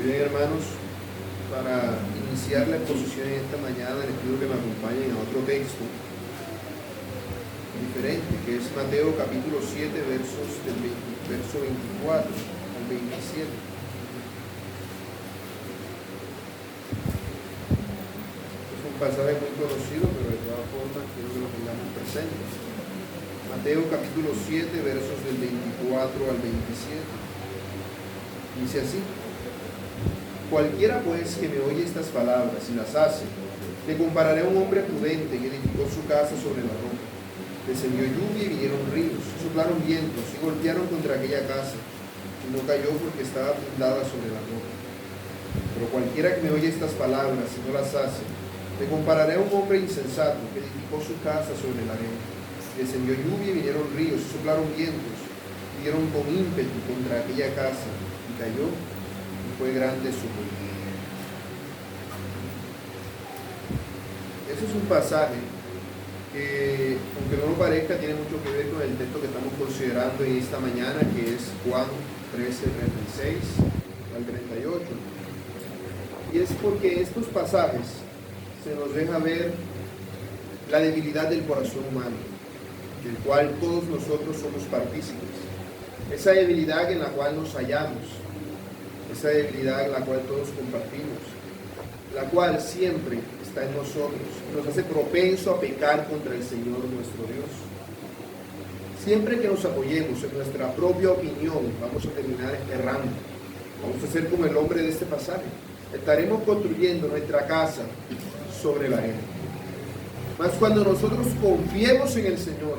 Muy bien, hermanos, para iniciar la exposición en esta mañana les pido que me acompañen a otro texto diferente, que es Mateo capítulo 7, verso 24 al 27. Es un pasaje muy conocido, pero de todas formas quiero que lo tengamos presente. Mateo capítulo 7, versos del 24 al 27. Dice así: cualquiera pues que me oye estas palabras y las hace, le compararé a un hombre prudente que edificó su casa sobre la roca. Descendió lluvia y vinieron ríos, soplaron vientos y golpearon contra aquella casa, y no cayó porque estaba fundada sobre la roca. Pero cualquiera que me oye estas palabras y no las hace, le compararé a un hombre insensato que edificó su casa sobre la arena. Descendió lluvia y vinieron ríos, soplaron vientos, y dieron con ímpetu contra aquella casa, y cayó, y fue grande su ruina. Ese es un pasaje que, aunque no lo parezca, tiene mucho que ver con el texto que estamos considerando en esta mañana, que es Juan 13, 36 al 38. Y es porque estos pasajes se nos deja ver la debilidad del corazón humano, del cual todos nosotros somos partícipes. Esa debilidad en la cual nos hallamos, esa debilidad en la cual todos compartimos, la cual siempre está en nosotros, nos hace propenso a pecar contra el Señor nuestro Dios. Siempre que nos apoyemos en nuestra propia opinión, vamos a terminar errando. Vamos a ser como el hombre de este pasaje. Estaremos construyendo nuestra casa sobre la arena. Mas cuando nosotros confiemos en el Señor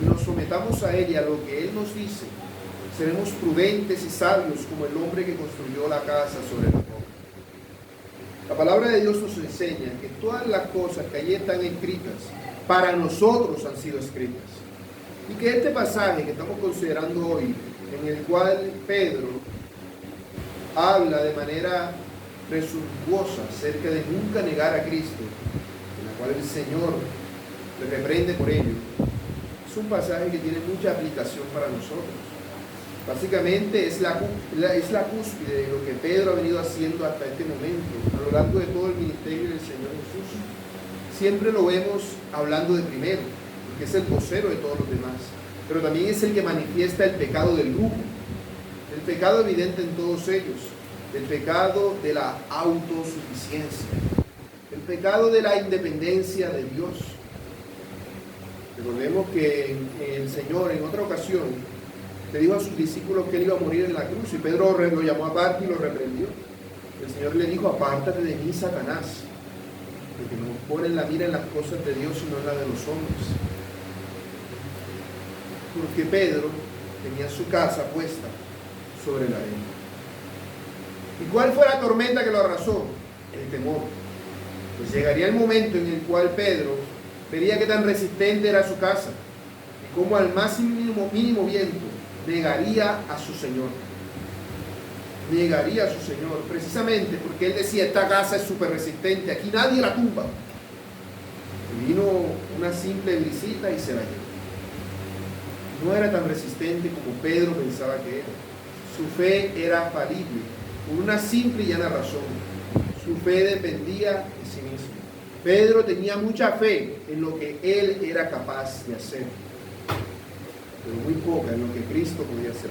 y nos sometamos a Él y a lo que Él nos dice, seremos prudentes y sabios como el hombre que construyó la casa sobre la roca. La palabra de Dios nos enseña que todas las cosas que allí están escritas, para nosotros han sido escritas. Y que este pasaje que estamos considerando hoy, en el cual Pedro habla de manera presuntuosa acerca de nunca negar a Cristo, en la cual el Señor le reprende por ello, es un pasaje que tiene mucha aplicación para nosotros. Básicamente es la cúspide de lo que Pedro ha venido haciendo hasta este momento, a lo largo de todo el ministerio del Señor Jesús. Siempre lo vemos hablando de primero, porque es el vocero de todos los demás, pero también es el que manifiesta el pecado del grupo, el pecado evidente en todos ellos, el pecado de la autosuficiencia, el pecado de la independencia de Dios. Recordemos que el Señor en otra ocasión le dijo a sus discípulos que él iba a morir en la cruz, y Pedro lo llamó aparte y lo reprendió. El Señor le dijo: apártate de mí, Satanás, porque no ponen la mira en las cosas de Dios sino en la de los hombres. Porque Pedro tenía su casa puesta sobre la arena. ¿Y cuál fue la tormenta que lo arrasó? El temor. Pues llegaría el momento en el cual Pedro vería qué tan resistente era su casa, y cómo al más mínimo viento negaría a su Señor. Negaría a su Señor, precisamente porque él decía: esta casa es súper resistente, aquí nadie la tumba. Y vino una simple brisita y se la llevó. No era tan resistente como Pedro pensaba que era. Su fe era falible, por una simple y llana razón: su fe dependía de sí mismo. Pedro tenía mucha fe en lo que él era capaz de hacer, pero muy poca en lo que Cristo podía hacer.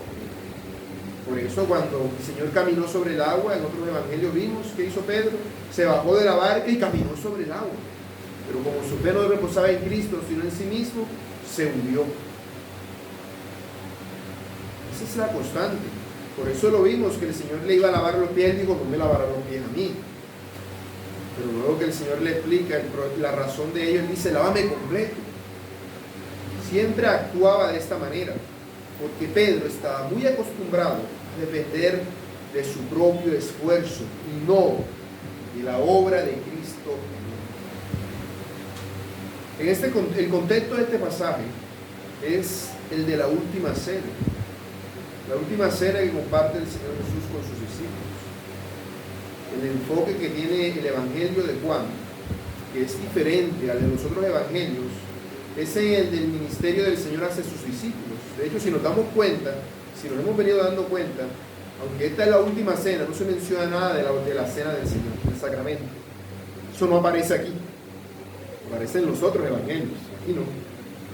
Por eso cuando el Señor caminó sobre el agua, en otros evangelios vimos que hizo Pedro: se bajó de la barca y caminó sobre el agua. Pero como su fe no reposaba en Cristo sino en sí mismo, se hundió. Esa es la constante. Por eso lo vimos que el Señor le iba a lavar los pies. Él dijo: no me lavará los pies a mí. Pero luego que el Señor le explica la razón de ello, él dice: lávame completo. Siempre actuaba de esta manera, porque Pedro estaba muy acostumbrado a depender de su propio esfuerzo y no de la obra de Cristo. El contexto de este pasaje es el de la última cena. La última cena que comparte el Señor Jesús con sus discípulos. El enfoque que tiene el Evangelio de Juan, que es diferente al de los otros evangelios, es el del ministerio del Señor hacia sus discípulos. De hecho, si nos damos cuenta, si nos hemos venido dando cuenta, Aunque esta es la última cena, no se menciona nada de la cena del Señor, del sacramento. Eso no aparece aquí. Aparece en los otros evangelios. Aquí no.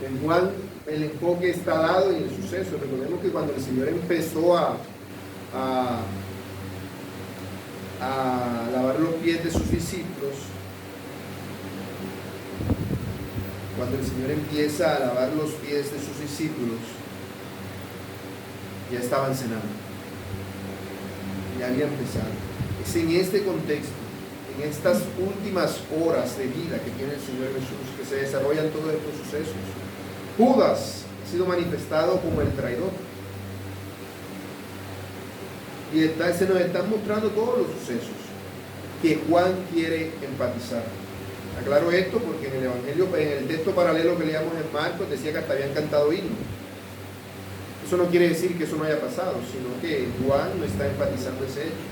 En Juan el enfoque está dado en el suceso. Recordemos que cuando el Señor empezó a lavar los pies de sus discípulos, cuando el Señor empieza a lavar los pies de sus discípulos, ya estaban cenando, ya había empezado. Es en este contexto, en estas últimas horas de vida que tiene el Señor Jesús, que se desarrollan todos estos sucesos. Judas ha sido manifestado como el traidor, y se nos están mostrando todos los sucesos que Juan quiere enfatizar. Aclaro esto porque en el Evangelio, en el texto paralelo que leíamos en Marcos, decía que hasta habían cantado himnos. Eso no quiere decir que eso no haya pasado, sino que Juan no está enfatizando ese hecho.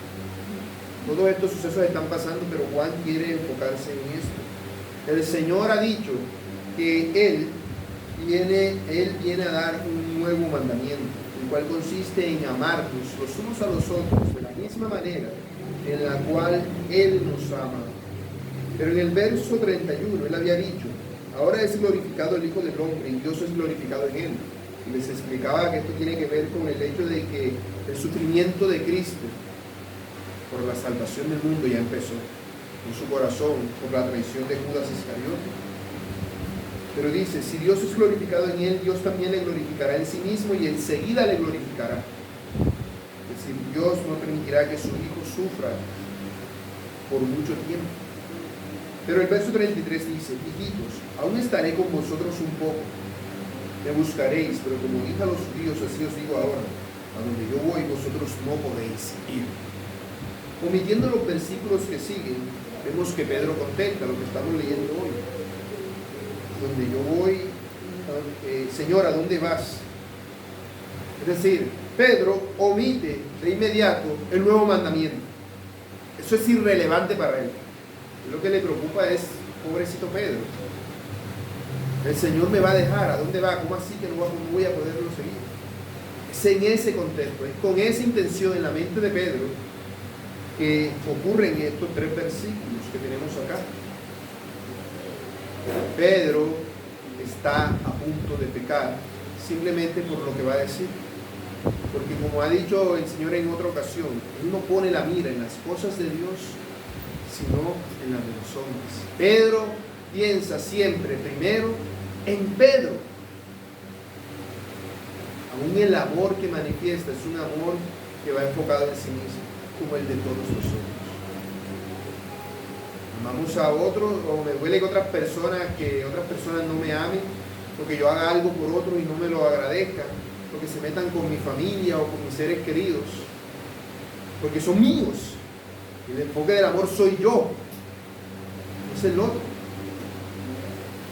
Todos estos sucesos están pasando, pero Juan quiere enfocarse en esto. El Señor ha dicho que Él viene a dar un nuevo mandamiento, el cual consiste en amarnos los unos a los otros de la misma manera en la cual Él nos ama. Pero en el verso 31 Él había dicho: ahora es glorificado el Hijo del Hombre y Dios es glorificado en Él. Y les explicaba que esto tiene que ver con el hecho de que el sufrimiento de Cristo por la salvación del mundo ya empezó en su corazón por la traición de Judas Iscariote. Pero dice, si Dios es glorificado en Él, Dios también le glorificará en sí mismo y enseguida le glorificará. Es decir, Dios no permitirá que su Hijo sufra por mucho tiempo. Pero el verso 33 dice: hijitos, aún estaré con vosotros un poco, me buscaréis, pero como dije a los judíos, así os digo ahora, a donde yo voy vosotros no podéis ir. Omitiendo los versículos que siguen, vemos que Pedro contesta lo que estamos leyendo hoy. Donde yo voy, Señor, ¿a dónde vas? Es decir, Pedro omite de inmediato el nuevo mandamiento. Eso es irrelevante para él. Lo que le preocupa es, pobrecito Pedro, el Señor me va a dejar, ¿a dónde va? ¿Cómo así que no voy a poderlo seguir? Es en ese contexto, es con esa intención en la mente de Pedro que ocurren estos 3 versículos que tenemos acá. Pedro está a punto de pecar simplemente por lo que va a decir, porque como ha dicho el Señor en otra ocasión, Él no pone la mira en las cosas de Dios, sino en las de los hombres. Pedro piensa siempre primero en Pedro. Aún el amor que manifiesta es un amor que va enfocado en sí mismo, como el de todos nosotros. Amamos a otros, o me duele que otras personas no me amen, o que yo haga algo por otros y no me lo agradezcan, o que se metan con mi familia o con mis seres queridos, porque son míos. El enfoque del amor soy yo, no es el otro.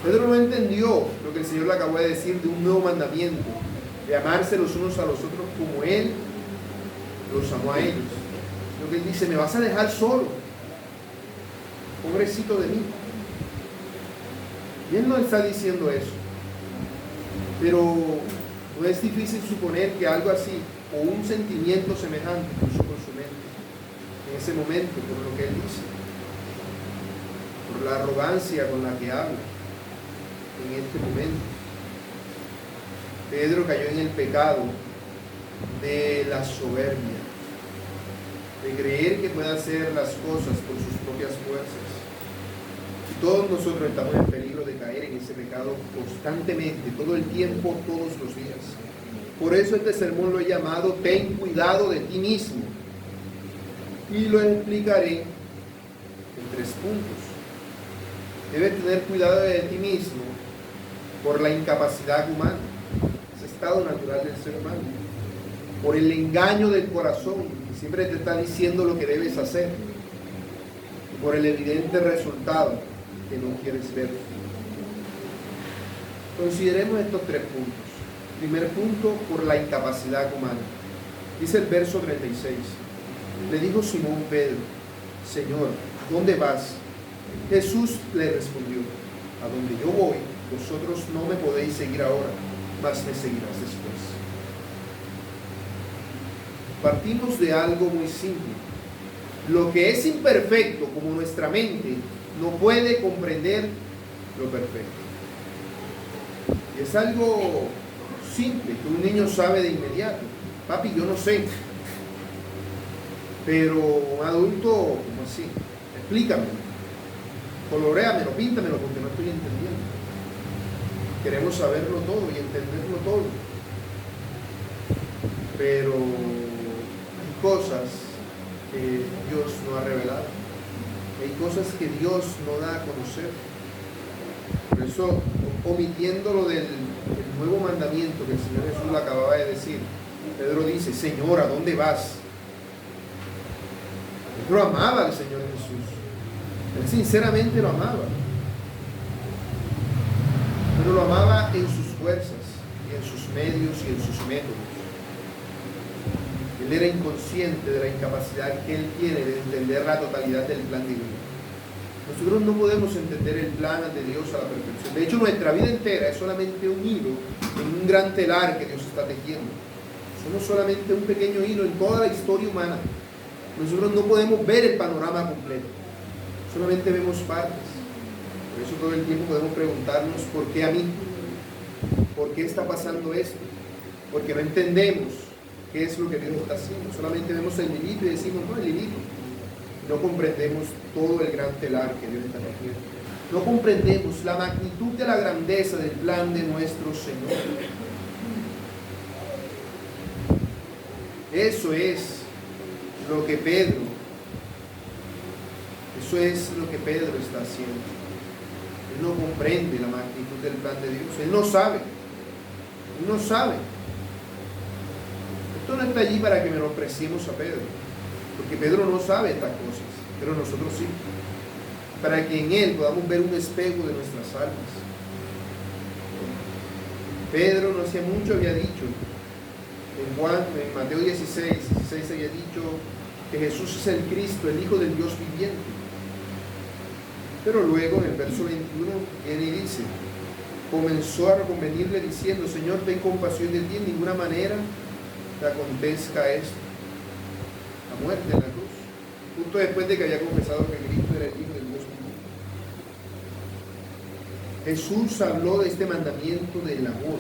Pedro no entendió lo que el Señor le acabó de decir de un nuevo mandamiento, de amarse los unos a los otros como Él los amó a ellos. Lo que Él dice: me vas a dejar solo, pobrecito de mí. Y Él no está diciendo eso, pero no es difícil suponer que algo así, o un sentimiento semejante, puso por su mente en ese momento, por lo que Él dice, por la arrogancia con la que habla en este momento. Pedro cayó en el pecado de la soberbia, de creer que puede hacer las cosas por sus propias fuerzas. Y todos nosotros estamos en peligro de caer en ese pecado constantemente, todo el tiempo, todos los días. Por eso este sermón lo he llamado ten cuidado de ti mismo, y lo explicaré en 3 puntos. Debes tener cuidado de ti mismo por la incapacidad humana, ese estado natural del ser humano, por el engaño del corazón, que siempre te está diciendo lo que debes hacer, y por el evidente resultado que no quieres ver. Consideremos estos 3 puntos. Primer punto, por la incapacidad humana. Dice el verso 36. Le dijo Simón Pedro: Señor, ¿a dónde vas? Jesús le respondió: a donde yo voy, vosotros no me podéis seguir ahora, mas me seguirás después. Partimos de algo muy simple. Lo que es imperfecto, como nuestra mente, no puede comprender lo perfecto. Y es algo simple, que un niño sabe de inmediato. Papi, yo no sé. Pero un adulto, ¿cómo así? Explícamelo. Coloréamelo, píntamelo, porque no estoy entendiendo. Queremos saberlo todo y entenderlo todo. Pero hay cosas que Dios no ha revelado. Hay cosas que Dios no da a conocer. Por eso, omitiéndolo del nuevo mandamiento que el Señor Jesús acababa de decir, Pedro dice: Señor, ¿a dónde vas? Pedro amaba al Señor Jesús. Él sinceramente lo amaba. Pero lo amaba en sus fuerzas, y en sus medios y en sus métodos. Él era inconsciente de la incapacidad que él tiene de entender la totalidad del plan divino. Nosotros no podemos entender el plan de Dios a la perfección. De hecho, nuestra vida entera es solamente un hilo en un gran telar que Dios está tejiendo. Somos solamente un pequeño hilo en toda la historia humana. Nosotros no podemos ver el panorama completo. Solamente vemos partes. Por eso todo el tiempo podemos preguntarnos: ¿por qué a mí? ¿Por qué está pasando esto? Porque no entendemos qué es lo que Dios está haciendo. Solamente vemos el hilito y decimos: no, el hilito. No comprendemos todo el gran telar que Dios está tejiendo. No comprendemos la magnitud de la grandeza del plan de nuestro Señor. Eso es lo que Pedro está haciendo. Él no comprende la magnitud del plan de Dios. Él no sabe. Él no sabe. Esto no está allí para que menospreciemos a Pedro, porque Pedro no sabe estas cosas, pero nosotros sí. Para que en él podamos ver un espejo de nuestras almas. Pedro no hace mucho había dicho, en Mateo 16 había dicho que Jesús es el Cristo, el Hijo del Dios viviente. Pero luego en el verso 21 viene y dice, comenzó a reconvenirle diciendo: Señor, ten compasión de ti, en ninguna manera te acontezca esto. La muerte en la cruz, justo después de que había confesado que Cristo era el Hijo del Dios viviente. Jesús habló de este mandamiento del amor,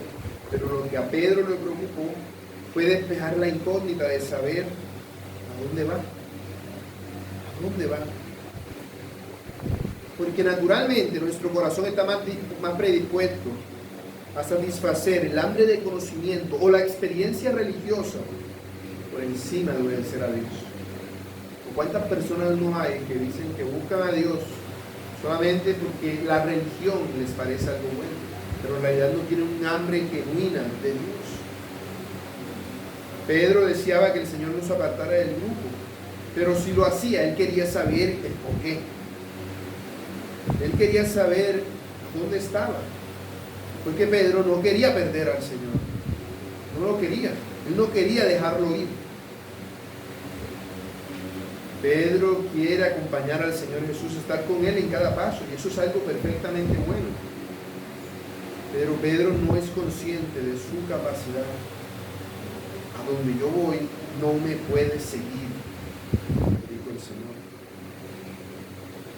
pero lo que a Pedro le preocupó fue despejar la incógnita de saber a dónde va. ¿A dónde va? Porque naturalmente nuestro corazón está más predispuesto a satisfacer el hambre de conocimiento o la experiencia religiosa por encima de obedecer a Dios. ¿O cuántas personas no hay que dicen que buscan a Dios solamente porque la religión les parece algo bueno, pero en realidad no tienen un hambre genuina de Dios? Pedro deseaba que el Señor nos apartara del grupo, pero si lo hacía, él quería saber el por qué. Él quería saber dónde estaba. Porque Pedro no quería perder al Señor. No lo quería. Él no quería dejarlo ir. Pedro quiere acompañar al Señor Jesús, estar con Él en cada paso. Y eso es algo perfectamente bueno. Pero Pedro no es consciente de su capacidad. A donde yo voy, no me puede seguir, dijo el Señor.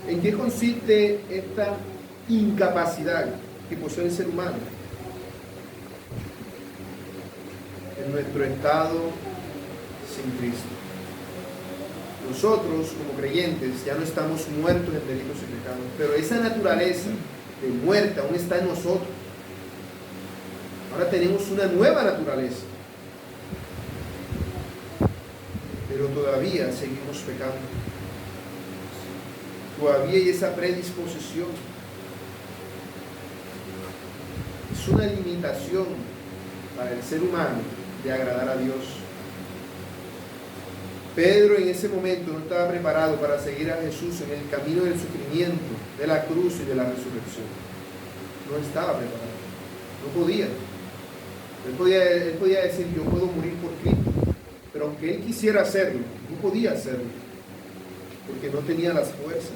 ¿En qué consiste esta incapacidad que posee el ser humano? En nuestro estado sin Cristo. Nosotros, como creyentes, ya no estamos muertos en delitos y pecados, pero esa naturaleza de muerte aún está en nosotros. Ahora tenemos una nueva naturaleza, pero todavía seguimos pecando. Todavía hay esa predisposición. Es una limitación para el ser humano de agradar a Dios. Pedro en ese momento no estaba preparado para seguir a Jesús en el camino del sufrimiento, de la cruz y de la resurrección. No estaba preparado. No podía. Él podía decir: yo puedo morir por Cristo. Pero aunque él quisiera hacerlo, no podía hacerlo. Porque no tenía las fuerzas.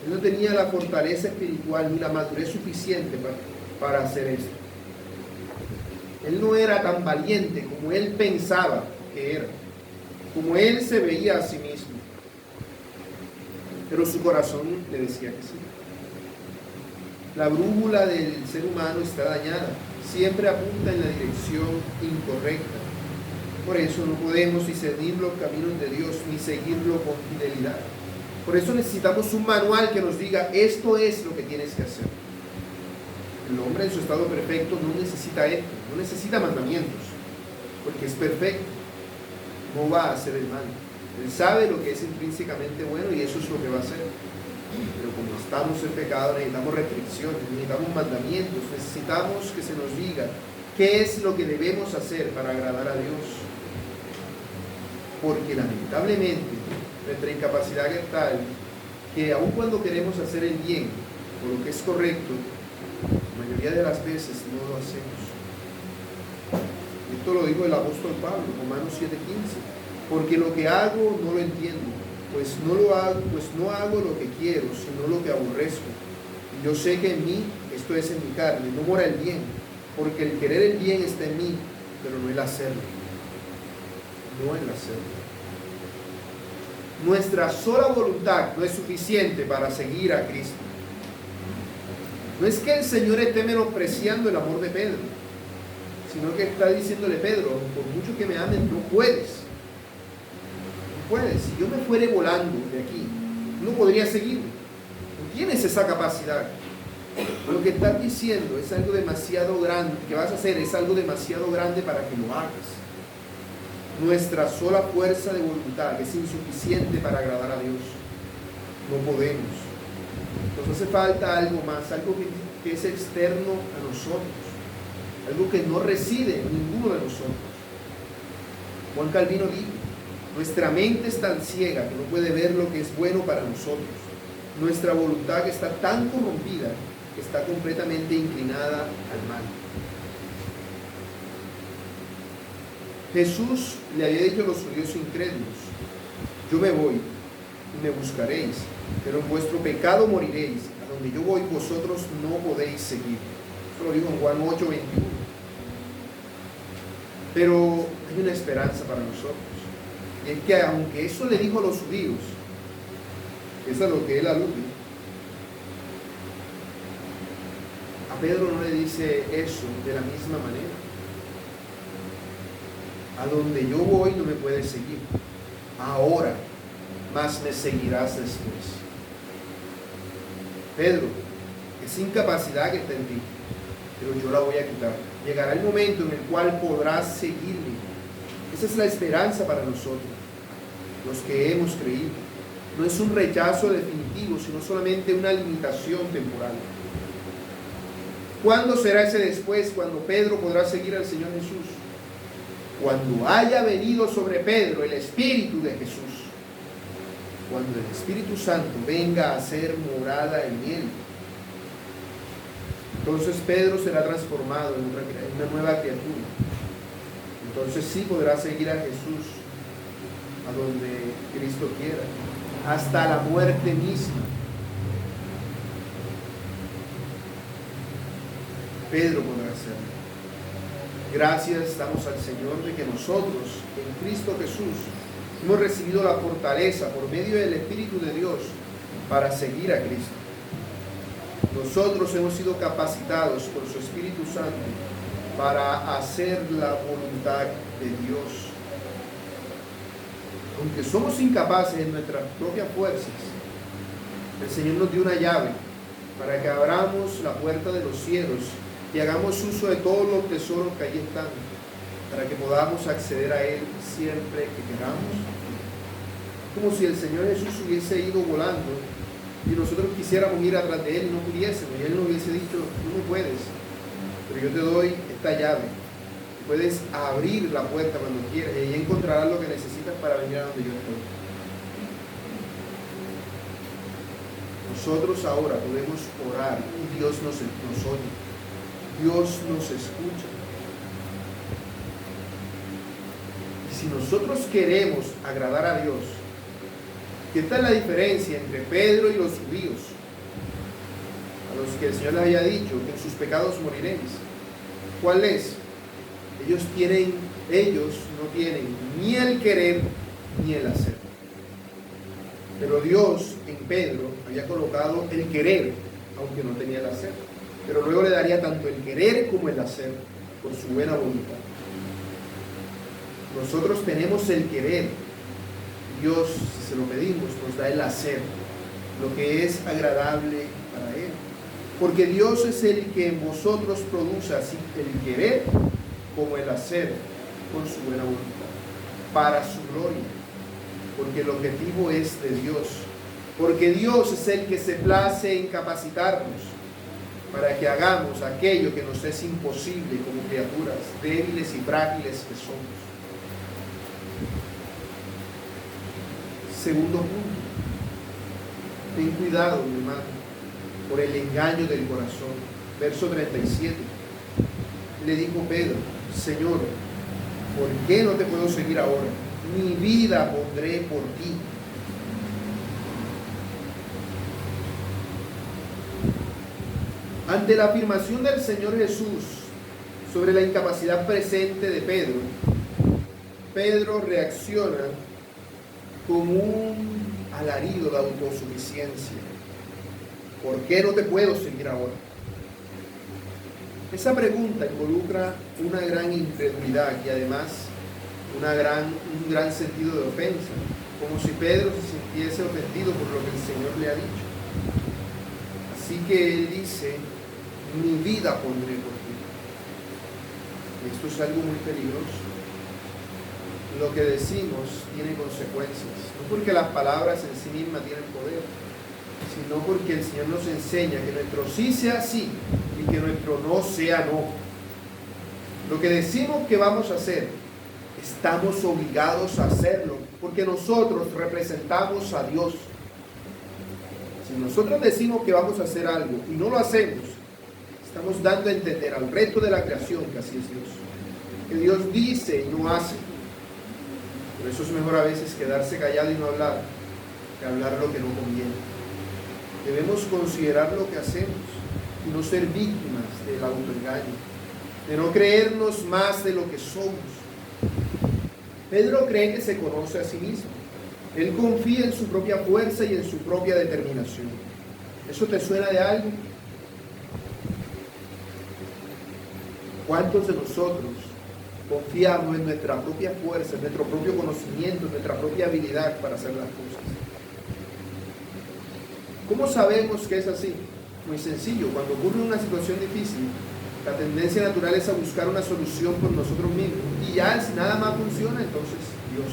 Él no tenía la fortaleza espiritual ni la madurez suficiente para hacer esto. Él no era tan valiente como él pensaba que era. como él se veía a sí mismo. Pero su corazón le decía que sí. La brújula del ser humano está dañada, siempre apunta en la dirección incorrecta. Por eso no podemos discernir los caminos de Dios ni seguirlo con fidelidad. Por eso necesitamos un manual que nos diga, esto es lo que tienes que hacer. El hombre en su estado perfecto no necesita esto, no necesita mandamientos, porque es perfecto, no va a hacer el mal. Él sabe lo que es intrínsecamente bueno y eso es lo que va a hacer. Pero como estamos en pecado, necesitamos restricciones, necesitamos mandamientos, necesitamos que se nos diga qué es lo que debemos hacer para agradar a Dios. Porque lamentablemente nuestra incapacidad es tal que aun cuando queremos hacer el bien o lo que es correcto, la mayoría de las veces no lo hacemos. Esto lo dijo el apóstol Pablo, Romanos 7:15. Porque lo que hago no lo entiendo, pues no hago lo que quiero, sino lo que aborrezco. Y yo sé que en mí, esto es en mi carne, no mora el bien, porque el querer el bien está en mí, pero no el hacerlo. No el hacerlo. Nuestra sola voluntad no es suficiente para seguir a Cristo. No es que el Señor esté menospreciando el amor de Pedro, sino que está diciéndole, Pedro, por mucho que me amen, no puedes. No puedes. Si yo me fuere volando de aquí, no podría seguirme. No tienes esa capacidad. Lo que estás diciendo es algo demasiado grande, que vas a hacer es algo demasiado grande para que lo hagas. Nuestra sola fuerza de voluntad es insuficiente para agradar a Dios. No podemos. Nos hace falta algo más, algo que es externo a nosotros, algo que no reside en ninguno de nosotros. Juan Calvino dijo, nuestra mente es tan ciega que no puede ver lo que es bueno para nosotros. Nuestra voluntad está tan corrompida que está completamente inclinada al mal. Jesús le había dicho a los judíos incrédulos, yo me voy y me buscaréis, pero en vuestro pecado moriréis, a donde yo voy vosotros no podéis seguir. Esto lo dijo en Juan 8:21. Pero hay una esperanza para nosotros, y es que aunque eso le dijo a los judíos, eso es lo que él alude, a Pedro no le dice eso de la misma manera. A donde yo voy no me puedes seguir ahora, mas me seguirás después. Pedro, esa incapacidad que está en ti, pero yo la voy a quitar. Llegará el momento en el cual podrás seguirme. Esa es la esperanza para nosotros, los que hemos creído. No es un rechazo definitivo, sino solamente una limitación temporal. ¿Cuándo será ese después cuando Pedro podrá seguir al Señor Jesús? Cuando haya venido sobre Pedro el Espíritu de Jesús. Cuando el Espíritu Santo venga a hacer morada en él. Entonces Pedro será transformado en una nueva criatura. Entonces sí podrá seguir a Jesús a donde Cristo quiera, hasta la muerte misma. Pedro podrá hacerlo. Gracias damos al Señor de que nosotros, en Cristo Jesús, hemos recibido la fortaleza por medio del Espíritu de Dios para seguir a Cristo. Nosotros hemos sido capacitados por su Espíritu Santo para hacer la voluntad de Dios. Aunque somos incapaces en nuestras propias fuerzas, el Señor nos dio una llave para que abramos la puerta de los cielos y hagamos uso de todos los tesoros que allí están, para que podamos acceder a Él siempre que queramos. Como si el Señor Jesús hubiese ido volando y nosotros quisiéramos ir atrás de Él y no pudiésemos, y Él nos hubiese dicho, tú no puedes, pero yo te doy esta llave. Puedes abrir la puerta cuando quieras y ahí encontrarás lo que necesitas para venir a donde yo estoy. Nosotros ahora podemos orar y Dios nos oye. Dios nos escucha. Y si nosotros queremos agradar a Dios, ¿qué tal la diferencia entre Pedro y los judíos? A los que el Señor les haya dicho que en sus pecados moriréis. ¿Cuál es? Ellos no tienen ni el querer ni el hacer. Pero Dios en Pedro había colocado el querer, aunque no tenía el hacer. Pero luego le daría tanto el querer como el hacer, por su buena voluntad. Nosotros tenemos el querer. Dios, si se lo pedimos, nos da el hacer, lo que es agradable para Él. Porque Dios es el que en vosotros produce así el querer como el hacer con su buena voluntad, para su gloria. Porque el objetivo es de Dios. Porque Dios es el que se place en capacitarnos para que hagamos aquello que nos es imposible como criaturas débiles y frágiles que somos. Segundo punto, ten cuidado, mi hermano, por el engaño del corazón. Verso 37. Le dijo Pedro: Señor, ¿por qué no te puedo seguir ahora? Mi vida pondré por ti. Ante la afirmación del Señor Jesús sobre la incapacidad presente de Pedro, Pedro reacciona con un alarido de autosuficiencia. ¿Por qué no te puedo seguir ahora? Esa pregunta involucra una gran incredulidad y además un gran sentido de ofensa, como si Pedro se sintiese ofendido por lo que el Señor le ha dicho. Así que él dice: mi vida pondré por ti. Esto es algo muy peligroso. Lo que decimos tiene consecuencias, no porque las palabras en sí mismas tienen poder, sino porque el Señor nos enseña que nuestro sí sea sí y que nuestro no sea no. Lo que decimos que vamos a hacer, estamos obligados a hacerlo, porque nosotros representamos a Dios. Si nosotros decimos que vamos a hacer algo y no lo hacemos, estamos dando a entender al resto de la creación que así es Dios, que Dios dice y no hace. Por eso es mejor a veces quedarse callado y no hablar, que hablar lo que no conviene. Debemos considerar lo que hacemos y no ser víctimas del autoengaño, de no creernos más de lo que somos. Pedro cree que se conoce a sí mismo. Él confía en su propia fuerza y en su propia determinación. ¿Eso te suena de algo? ¿Cuántos de nosotros confiamos en nuestra propia fuerza, en nuestro propio conocimiento, en nuestra propia habilidad para hacer las cosas? ¿Cómo sabemos que es así? Muy sencillo. Cuando ocurre una situación difícil, la tendencia natural es a buscar una solución por nosotros mismos. Y ya, si nada más funciona, entonces Dios.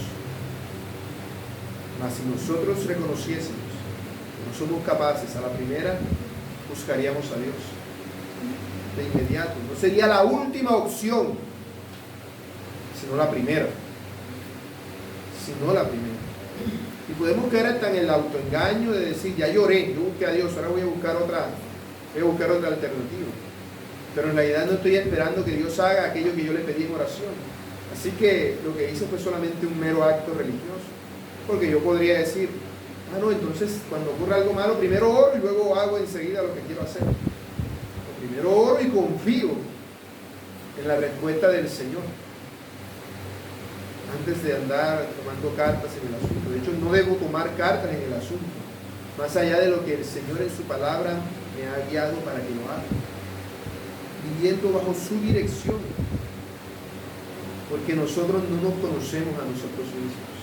Mas si nosotros reconociésemos que no somos capaces, a la primera buscaríamos a Dios. De inmediato. No sería la última opción, sino la primera. Sino la primera. Y podemos caer hasta en el autoengaño de decir: ya lloré, yo busqué a Dios, ahora voy a buscar otra alternativa. Pero en realidad no estoy esperando que Dios haga aquello que yo le pedí en oración. Así que lo que hice fue solamente un mero acto religioso. Porque yo podría decir: no, entonces cuando ocurre algo malo, primero oro y luego hago enseguida lo que quiero hacer. O primero oro y confío en la respuesta del Señor, antes de andar tomando cartas en el asunto. De hecho, no debo tomar cartas en el asunto, más allá de lo que el Señor en su palabra me ha guiado para que lo haga, viviendo bajo su dirección, porque nosotros no nos conocemos a nosotros mismos.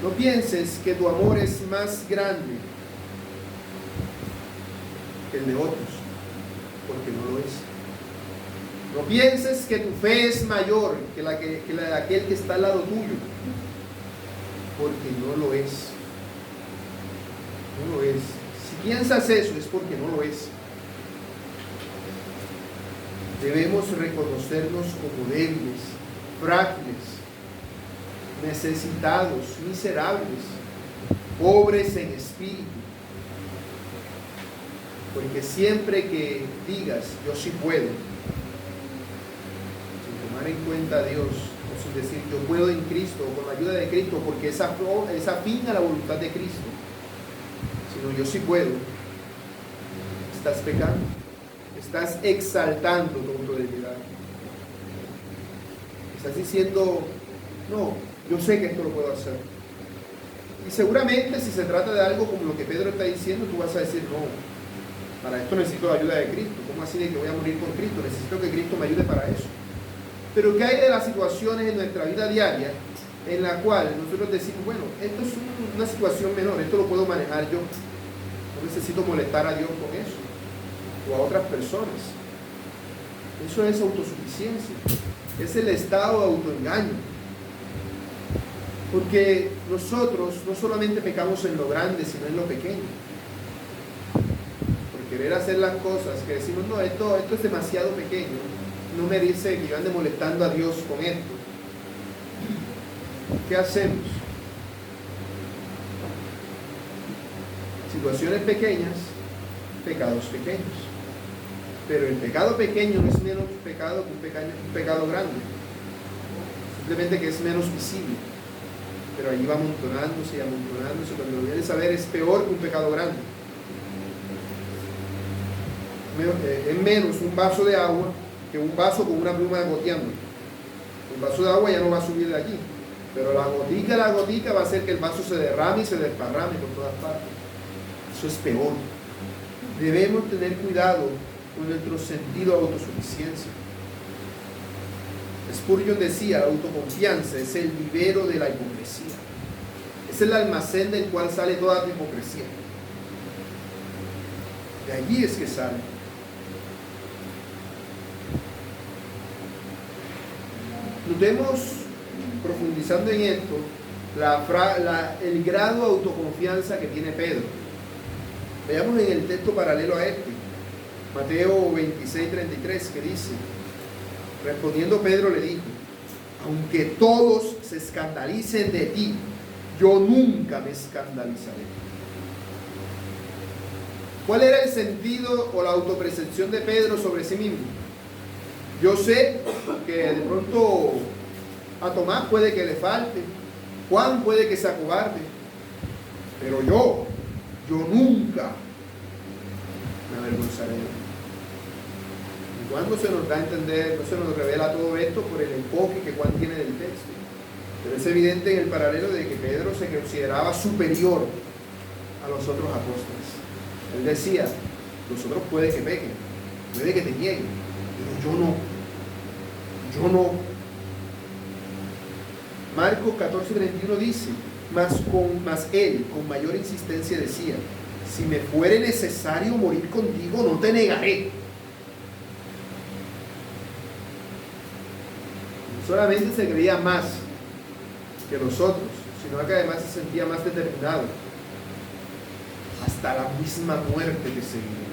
No pienses que tu amor es más grande que el de otros, porque no lo es. No pienses que tu fe es mayor que la de aquel que está al lado tuyo, porque no lo es. No lo es. Si piensas eso, es porque no lo es. Debemos reconocernos como débiles, frágiles, necesitados, miserables, pobres en espíritu. Porque siempre que digas yo sí puedo, sin tomar en cuenta a Dios, o sin decir yo puedo en Cristo, o con la ayuda de Cristo, porque es afín a la voluntad de Cristo, sino yo sí puedo, estás pecando, estás exaltando tu autodeidad. Estás diciendo: no, Yo sé que esto lo puedo hacer. Y seguramente si se trata de algo como lo que Pedro está diciendo, tú vas a decir, no, para esto necesito la ayuda de Cristo. ¿Cómo así de que voy a morir con Cristo? Necesito que Cristo me ayude para eso. Pero ¿qué hay de las situaciones en nuestra vida diaria en la cual nosotros decimos, bueno, esto es una situación menor, esto lo puedo manejar yo? No necesito molestar a Dios con eso, o a otras personas. Eso es autosuficiencia, es el estado de autoengaño. Porque nosotros no solamente pecamos en lo grande, sino en lo pequeño. Por querer hacer las cosas que decimos, no, esto es demasiado pequeño, no merece que yo ande molestando a Dios con esto. ¿Qué hacemos? Situaciones pequeñas, pecados pequeños. Pero el pecado pequeño no es menos pecado que un pecado grande. Simplemente que es menos visible. Pero allí va amontonándose y amontonándose. Cuando lo vienes a ver, es peor que un pecado grande. Es menos un vaso de agua que un vaso con una pluma goteando. El vaso de agua ya no va a subir de aquí, pero la gotica va a hacer que el vaso se derrame y se desparrame por todas partes. Eso es peor. Debemos tener cuidado con nuestro sentido de autosuficiencia. Spurgeon decía, la autoconfianza es el vivero de la hipocresía. Es el almacén del cual sale toda tu hipocresía. De allí es que sale. Notemos, profundizando en esto, el grado de autoconfianza que tiene Pedro. Veamos en el texto paralelo a este, Mateo 26:33, que dice, respondiendo Pedro le dijo, aunque todos se escandalicen de ti, yo nunca me escandalizaré. ¿Cuál era el sentido o la autopercepción de Pedro sobre sí mismo? Yo sé que de pronto a Tomás puede que le falte, Juan puede que se acobarde, pero yo nunca me avergonzaré. Y cuando se nos da a entender, no se nos revela todo esto por el enfoque que Juan tiene del texto, pero es evidente en el paralelo de que Pedro se consideraba superior a los otros apóstoles. Él decía, los otros puede que pequen, puede que te nieguen, pero yo no. Marcos 14:31 dice, mas él con mayor insistencia decía, si me fuere necesario morir contigo, no te negaré. No solamente se creía más que los otros, sino que además se sentía más determinado, hasta la misma muerte que seguía.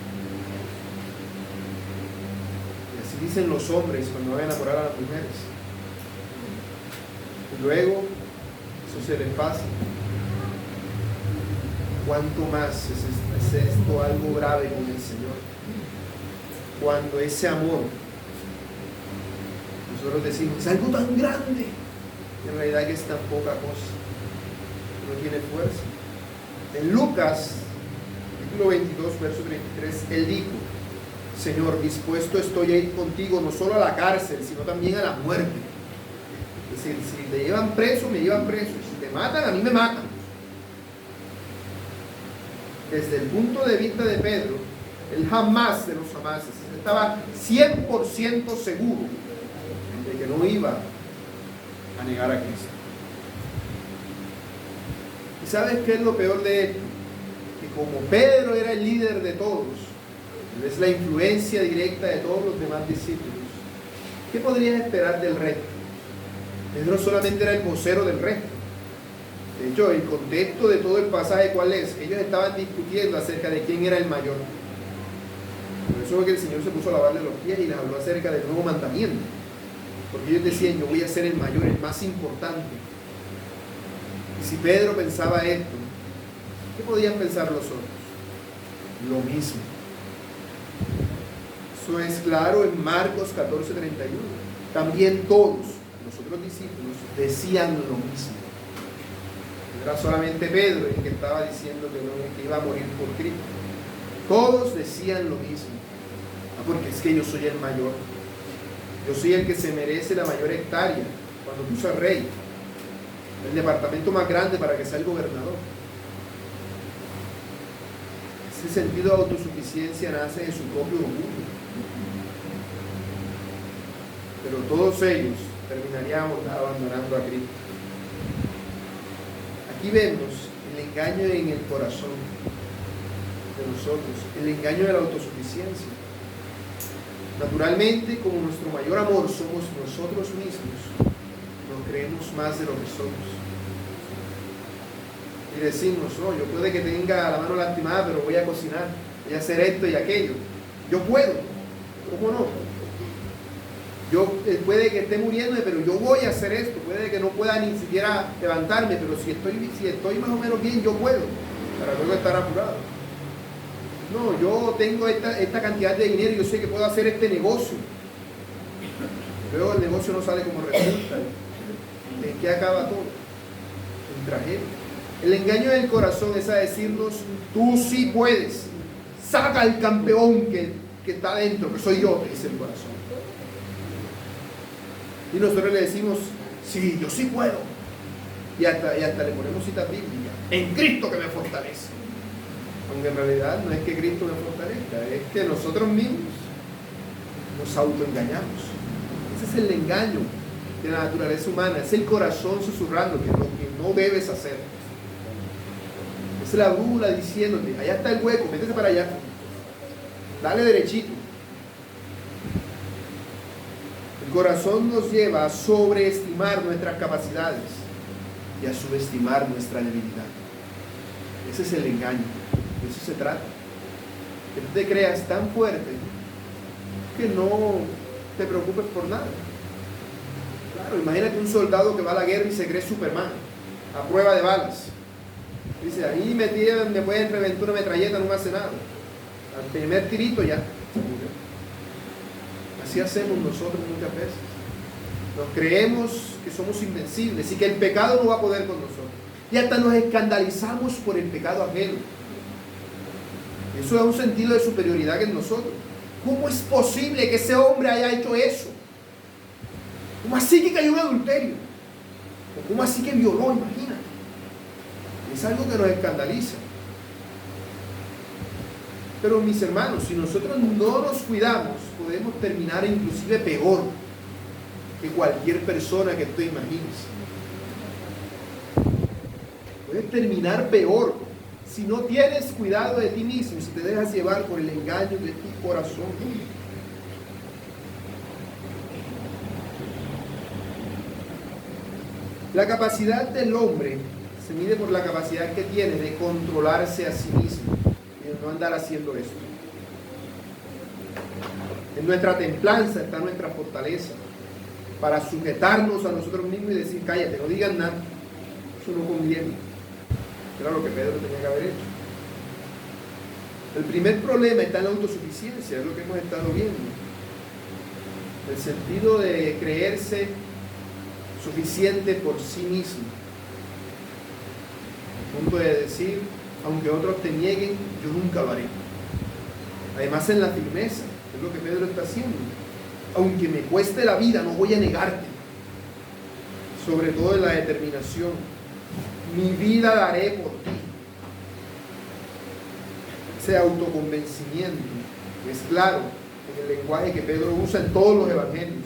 Y así dicen los hombres cuando van a enamorar a las mujeres. Y luego eso se les pasa. ¿Cuánto más es esto algo grave con el Señor? Cuando ese amor, nosotros decimos, es algo tan grande, y en realidad que es tan poca cosa, no tiene fuerza. En Lucas, capítulo 22, verso 33, él dijo, Señor, dispuesto estoy a ir contigo no solo a la cárcel, sino también a la muerte. Es decir, si te llevan preso, me llevan preso. Si te matan, a mí me matan. Desde el punto de vista de Pedro, él jamás de los jamases estaba 100% seguro de que no iba a negar a Cristo. ¿Y sabes qué es lo peor de esto? Que como Pedro era el líder de todos, es la influencia directa de todos los demás discípulos, ¿qué podrías esperar del resto? Pedro solamente era el vocero del resto. De hecho, el contexto de todo el pasaje, ¿cuál es? Ellos estaban discutiendo acerca de quién era el mayor. Por eso es que el Señor se puso a lavarle los pies y les habló acerca del nuevo mandamiento. Porque ellos decían, yo voy a ser el mayor, el más importante. Y si Pedro pensaba esto, ¿qué podían pensar los otros? Lo mismo. Eso es claro en Marcos 14:31. También todos los otros discípulos decían lo mismo. Era solamente Pedro el que estaba diciendo que iba a morir por Cristo. Todos decían lo mismo. Porque es que yo soy el mayor. Yo soy el que se merece la mayor hectárea cuando tú seas rey. el departamento más grande para que sea el gobernador. Ese sentido de autosuficiencia nace de su propio orgullo. Pero todos ellos terminarían abandonando a Cristo. Aquí vemos el engaño en el corazón de nosotros, el engaño de la autosuficiencia. Naturalmente, como nuestro mayor amor somos nosotros mismos, nos creemos más de lo que somos. Y decimos, no, yo puede que tenga la mano lastimada, pero voy a cocinar, voy a hacer esto y aquello. Yo puedo, ¿cómo no? Puede que esté muriéndome, pero yo voy a hacer esto. Puede que no pueda ni siquiera levantarme, pero si estoy más o menos bien, yo puedo, para luego estar apurado. No, yo tengo esta cantidad de dinero y yo sé que puedo hacer este negocio. Luego el negocio no sale como resulta. ¿En qué acaba todo? En tragedia. El engaño del corazón es a decirnos, tú sí puedes. Saca al campeón que está dentro, que soy yo, dice el corazón. Y nosotros le decimos, sí, yo sí puedo. Y hasta le ponemos citas bíblicas. En Cristo que me fortalece. Aunque en realidad no es que Cristo me fortalezca, es que nosotros mismos nos autoengañamos. Ese es el engaño de la naturaleza humana. Es el corazón susurrando que lo que no debes hacer. Es la brújula diciéndote, allá está el hueco, métete para allá. Dale derechito. El corazón nos lleva a sobreestimar nuestras capacidades y a subestimar nuestra debilidad. Ese es el engaño. De eso se trata. Que tú te creas tan fuerte que no te preocupes por nada. Claro, imagínate un soldado que va a la guerra y se cree Superman, a prueba de balas. Dice, ahí me pueden reventar una metralleta, no me hace nada. Al primer tirito ya se murió. Así hacemos nosotros muchas veces. Nos creemos que somos invencibles y que el pecado no va a poder con nosotros. Y hasta nos escandalizamos por el pecado ajeno. Eso da un sentido de superioridad en nosotros. ¿Cómo es posible que ese hombre haya hecho eso? ¿Cómo así que cayó en adulterio? ¿O cómo así que violó? Imagínate. Es algo que nos escandaliza. Pero mis hermanos, si nosotros no nos cuidamos, podemos terminar inclusive peor que cualquier persona que tú imagines. Puedes terminar peor si no tienes cuidado de ti mismo, si te dejas llevar por el engaño de tu corazón. La capacidad del hombre se mide por la capacidad que tiene de controlarse a sí mismo y de no andar haciendo esto. En nuestra templanza está nuestra fortaleza para sujetarnos a nosotros mismos y decir, cállate, no digan nada, eso no conviene. Era lo que Pedro tenía que haber hecho. El primer problema está en la autosuficiencia, es lo que hemos estado viendo. El sentido de creerse suficiente por sí mismo. Al punto de decir, aunque otros te nieguen, yo nunca lo haré. Además en la firmeza, es lo que Pedro está haciendo. Aunque me cueste la vida, no voy a negarte. Sobre todo en la determinación. Mi vida daré por ti. Ese autoconvencimiento es claro en el lenguaje que Pedro usa en todos los evangelios.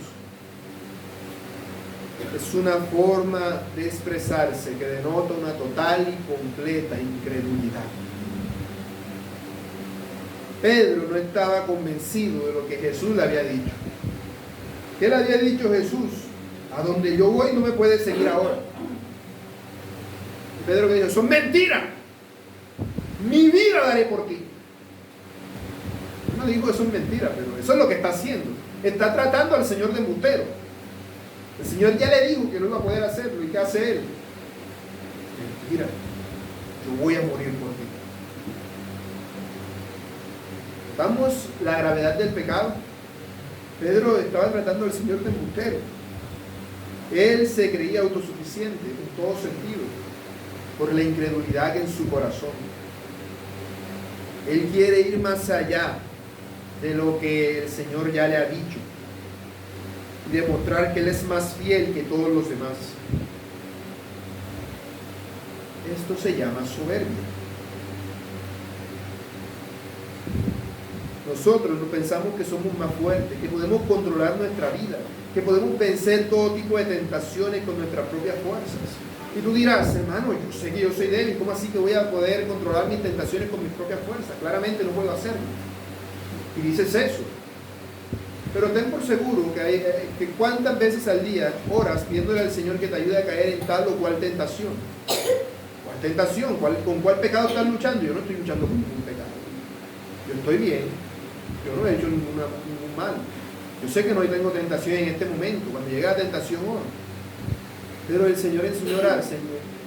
Es una forma de expresarse que denota una total y completa incredulidad. Pedro no estaba convencido de lo que Jesús le había dicho. ¿Qué le había dicho Jesús? A donde yo voy no me puedes seguir ahora. Pedro que dijo, son mentiras. Mi vida daré por ti. No digo que son mentiras, pero eso es lo que está haciendo. Está tratando al Señor de embustero. El Señor ya le dijo que no iba a poder hacerlo. ¿Y qué hace él? Mentira. Yo voy a morir por ti. ¿Vamos la gravedad del pecado? Pedro estaba tratando al Señor de embustero. Él se creía autosuficiente en todo sentido, por la incredulidad en su corazón. Él quiere ir más allá de lo que el Señor ya le ha dicho y demostrar que Él es más fiel que todos los demás. Esto se llama soberbia. Nosotros no pensamos que somos más fuertes, que podemos controlar nuestra vida, que podemos vencer todo tipo de tentaciones con nuestras propias fuerzas. Y tú dirás, hermano, yo sé que yo soy débil, ¿cómo así que voy a poder controlar mis tentaciones con mis propias fuerzas? Claramente no puedo hacerlo. Y dices eso. Pero ten por seguro que cuántas veces al día oras pidiéndole al Señor que te ayude a caer en tal o cual tentación. ¿Cuál tentación? ¿Con cuál pecado estás luchando? Yo no estoy luchando con ningún pecado. Yo estoy bien. Yo no he hecho ningún mal. Yo sé que no tengo tentación en este momento. Cuando llega la tentación, oro. Pero el Señor enseñó a orar,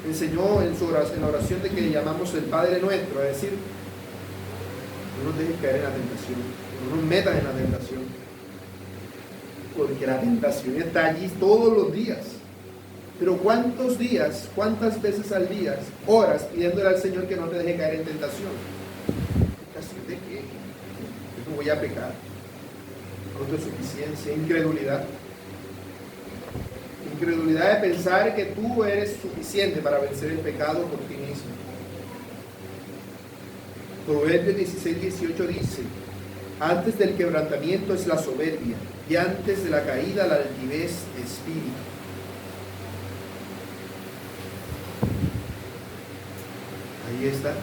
enseñó en la oración de que llamamos el Padre Nuestro, a decir, no nos dejes caer en la tentación, no nos metas en la tentación, porque la tentación está allí todos los días. Pero ¿cuántos días, cuántas veces al día oras pidiéndole al Señor que no te deje caer en tentación? ¿Tentación de qué? Yo no voy a pecar. Autosuficiencia, incredulidad. Incredulidad de pensar que tú eres suficiente para vencer el pecado por ti mismo. Proverbios 16:18 dice: antes del quebrantamiento es la soberbia, y antes de la caída la altivez de espíritu. Ahí está.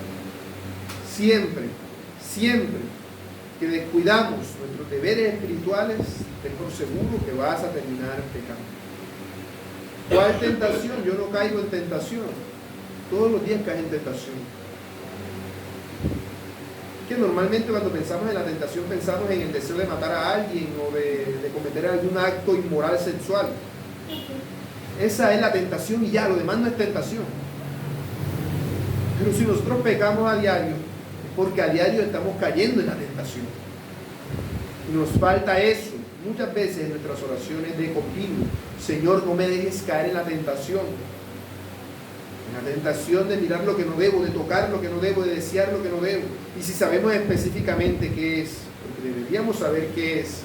Siempre que descuidamos nuestros deberes espirituales, ten por seguro que vas a terminar pecando. ¿Cuál tentación? Yo no caigo en tentación. Todos los días caes en tentación. Que normalmente cuando pensamos en la tentación pensamos en el deseo de matar a alguien o de cometer algún acto inmoral sexual. Esa es la tentación y ya, lo demás no es tentación. Pero si nosotros pecamos a diario, es porque a diario estamos cayendo en la tentación. Y nos falta eso. Muchas veces en nuestras oraciones de continuo: Señor, no me dejes caer en la tentación. En la tentación de mirar lo que no debo, de tocar lo que no debo, de desear lo que no debo. Y si sabemos específicamente qué es, porque deberíamos saber qué es,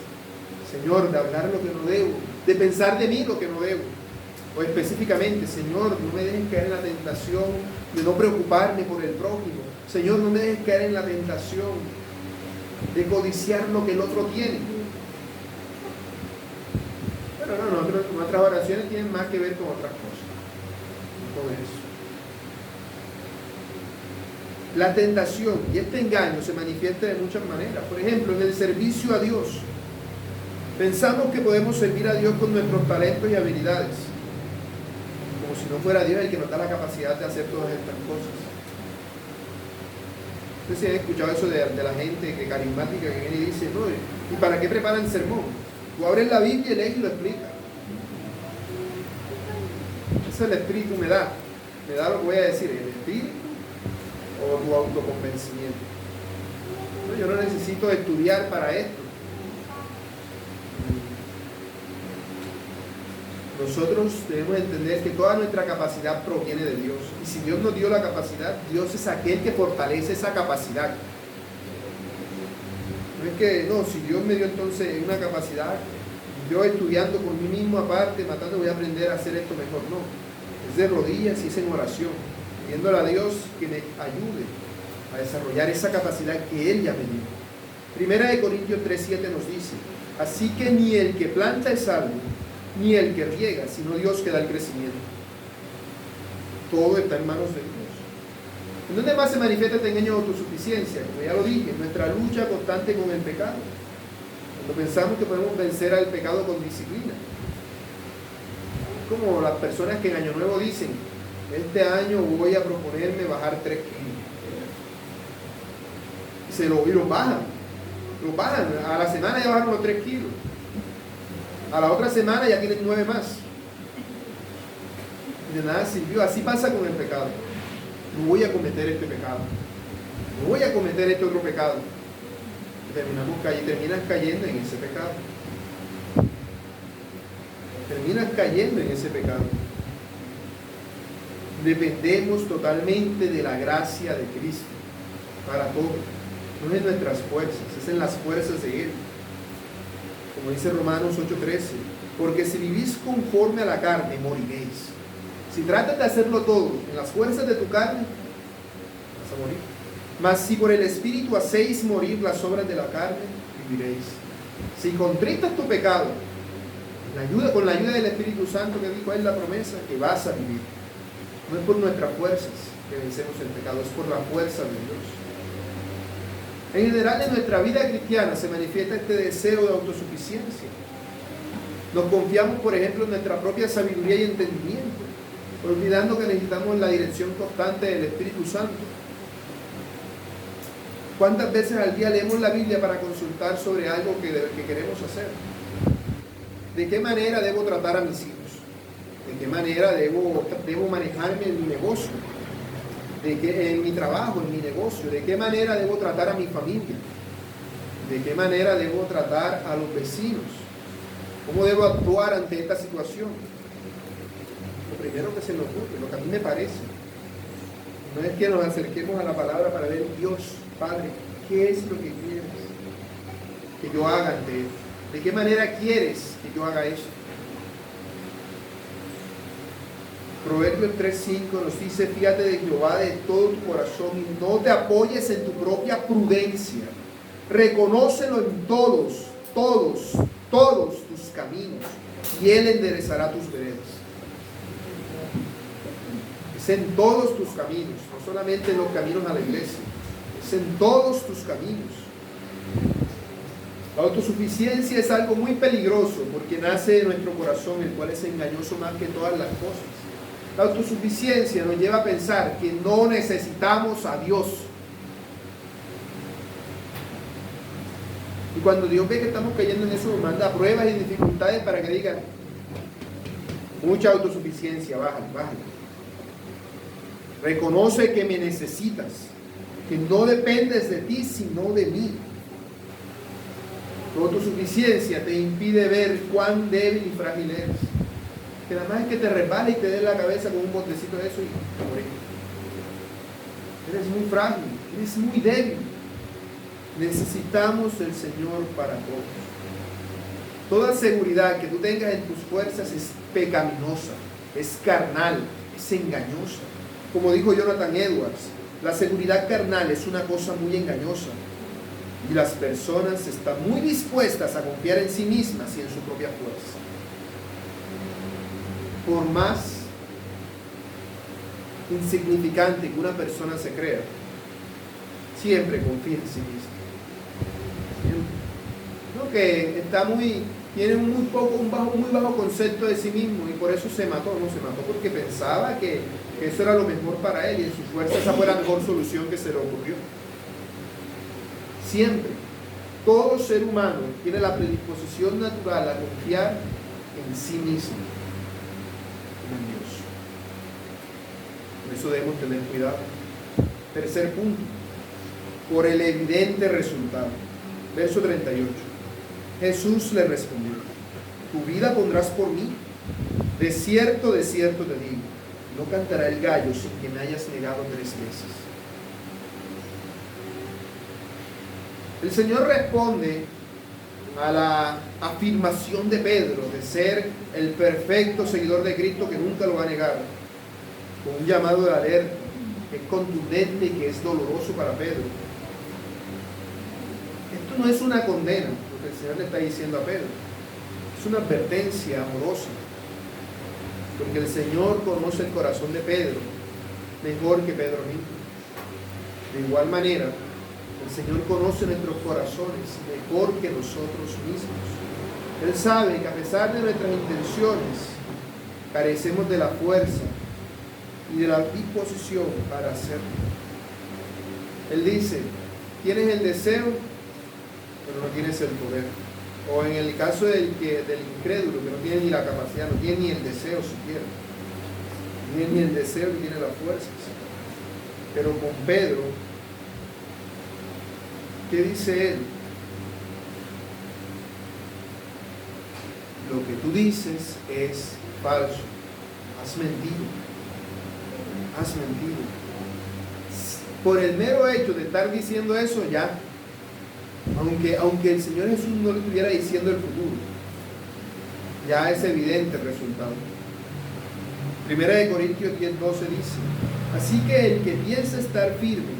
Señor, de hablar lo que no debo, de pensar de mí lo que no debo. O específicamente, Señor, no me dejes caer en la tentación de no preocuparme por el prójimo. Señor, no me dejes caer en la tentación de codiciar lo que el otro tiene. Pero no, nuestras oraciones tienen más que ver con otras cosas, no con eso. La tentación y este engaño se manifiesta de muchas maneras. Por ejemplo, en el servicio a Dios. Pensamos que podemos servir a Dios con nuestros talentos y habilidades, como si no fuera Dios el que nos da la capacidad de hacer todas estas cosas. Ustedes sí han escuchado eso de la gente que carismática que viene y dice, no, ¿y para qué preparan sermón? Tú abres la Biblia y lees y lo explica. Ese es el Espíritu me da lo que voy a decir, el Espíritu o tu autoconvencimiento. No, yo no necesito estudiar para esto. Nosotros debemos entender que toda nuestra capacidad proviene de Dios. Y si Dios nos dio la capacidad, Dios es aquel que fortalece esa capacidad. No es que, no, si Dios me dio entonces una capacidad, yo estudiando por mí mismo aparte, matando, voy a aprender a hacer esto mejor. No, es de rodillas y es en oración, pidiéndole a Dios que me ayude a desarrollar esa capacidad que Él ya me dio. Primera de Corintios 3:7 nos dice: así que ni el que planta es salvo, ni el que riega, sino Dios que da el crecimiento. Todo está en manos de Dios. ¿En dónde más se manifiesta este engaño de autosuficiencia? Como ya lo dije, nuestra lucha constante con el pecado. Cuando pensamos que podemos vencer al pecado con disciplina. Como las personas que en Año Nuevo dicen, este año voy a proponerme bajar 3 kilos. Y los bajan. Los bajan. A la semana ya bajaron los 3 kilos. A la otra semana ya tienen 9 más. Y de nada sirvió. Así pasa con el pecado. No voy a cometer este pecado. No voy a cometer este otro pecado. Terminas cayendo en ese pecado. Terminas cayendo en ese pecado. Dependemos totalmente de la gracia de Cristo para todo. No es nuestras fuerzas, es en las fuerzas de Él. Como dice Romanos 8:13, porque si vivís conforme a la carne, moriréis. Si tratas de hacerlo todo en las fuerzas de tu carne, vas a morir. Mas si por el Espíritu hacéis morir las obras de la carne, viviréis. Si contristas tu pecado, con la ayuda del Espíritu Santo que dijo es la promesa, que vas a vivir. No es por nuestras fuerzas que vencemos el pecado, es por la fuerza de Dios. En general en nuestra vida cristiana se manifiesta este deseo de autosuficiencia. Nos confiamos, por ejemplo, en nuestra propia sabiduría y entendimiento, olvidando que necesitamos la dirección constante del Espíritu Santo. ¿Cuántas veces al día leemos la Biblia para consultar sobre algo que queremos hacer? ¿De qué manera debo tratar a mis hijos? ¿De qué manera debo manejarme en mi negocio? En mi trabajo, en mi negocio? ¿De qué manera debo tratar a mi familia? ¿De qué manera debo tratar a los vecinos? ¿Cómo debo actuar ante esta situación? Lo primero que se me ocurre, lo que a mí me parece, no es que nos acerquemos a la palabra para ver, Dios, Padre, ¿qué es lo que quieres que yo haga ante esto? ¿De qué manera quieres que yo haga esto? Proverbios 3:5 nos dice, fíjate de Jehová de todo tu corazón y no te apoyes en tu propia prudencia. Reconócelo en todos tus caminos y Él enderezará tus veredas. Es en todos tus caminos, no solamente en los caminos a la iglesia, es en todos tus caminos. La autosuficiencia es algo muy peligroso porque nace de nuestro corazón, el cual es engañoso más que todas las cosas. La autosuficiencia nos lleva a pensar que no necesitamos a Dios. Y cuando Dios ve que estamos cayendo en eso, nos manda pruebas y dificultades para que digan, mucha autosuficiencia, bájale. Reconoce que me necesitas, que no dependes de ti, sino de mí. Tu autosuficiencia te impide ver cuán débil y frágil eres. Que nada más es que te resbales y te des la cabeza con un botecito de eso y morir. Eres muy frágil, eres muy débil. Necesitamos del Señor para todos. Toda seguridad que tú tengas en tus fuerzas es pecaminosa, es carnal, es engañosa. Como dijo Jonathan Edwards, la seguridad carnal es una cosa muy engañosa. Y las personas están muy dispuestas a confiar en sí mismas y en su propia fuerza. Por más insignificante que una persona se crea, siempre confía en sí misma. No, que tiene un muy bajo concepto de sí mismo y por eso se mató porque pensaba que eso era lo mejor para él y en su fuerza esa fue la mejor solución que se le ocurrió. Siempre, todo ser humano tiene la predisposición natural a confiar en sí mismo, en Dios. Por eso debemos tener cuidado. Tercer punto, por el evidente resultado. Verso 38. Jesús le respondió, tu vida pondrás por mí. De cierto te digo, no cantará el gallo sin que me hayas negado 3 veces. El Señor responde a la afirmación de Pedro de ser el perfecto seguidor de Cristo que nunca lo va a negar, con un llamado de alerta que es contundente y que es doloroso para Pedro. Esto no es una condena, lo que el Señor le está diciendo a Pedro, es una advertencia amorosa, porque el Señor conoce el corazón de Pedro mejor que Pedro mismo. De igual manera, el Señor conoce nuestros corazones mejor que nosotros mismos. Él sabe que a pesar de nuestras intenciones, carecemos de la fuerza y de la disposición para hacerlo. Él dice, tienes el deseo, pero no tienes el poder. O en el caso del incrédulo, que no tiene ni la capacidad, no tiene ni el deseo siquiera. No tiene ni el deseo ni tiene las fuerzas. Pero con Pedro, ¿qué dice él? Lo que tú dices es falso. Has mentido. Has mentido. Por el mero hecho de estar diciendo eso, ya, aunque el Señor Jesús no le estuviera diciendo el futuro, ya es evidente el resultado. Primera de Corintios 10:12 dice: así que el que piensa estar firme,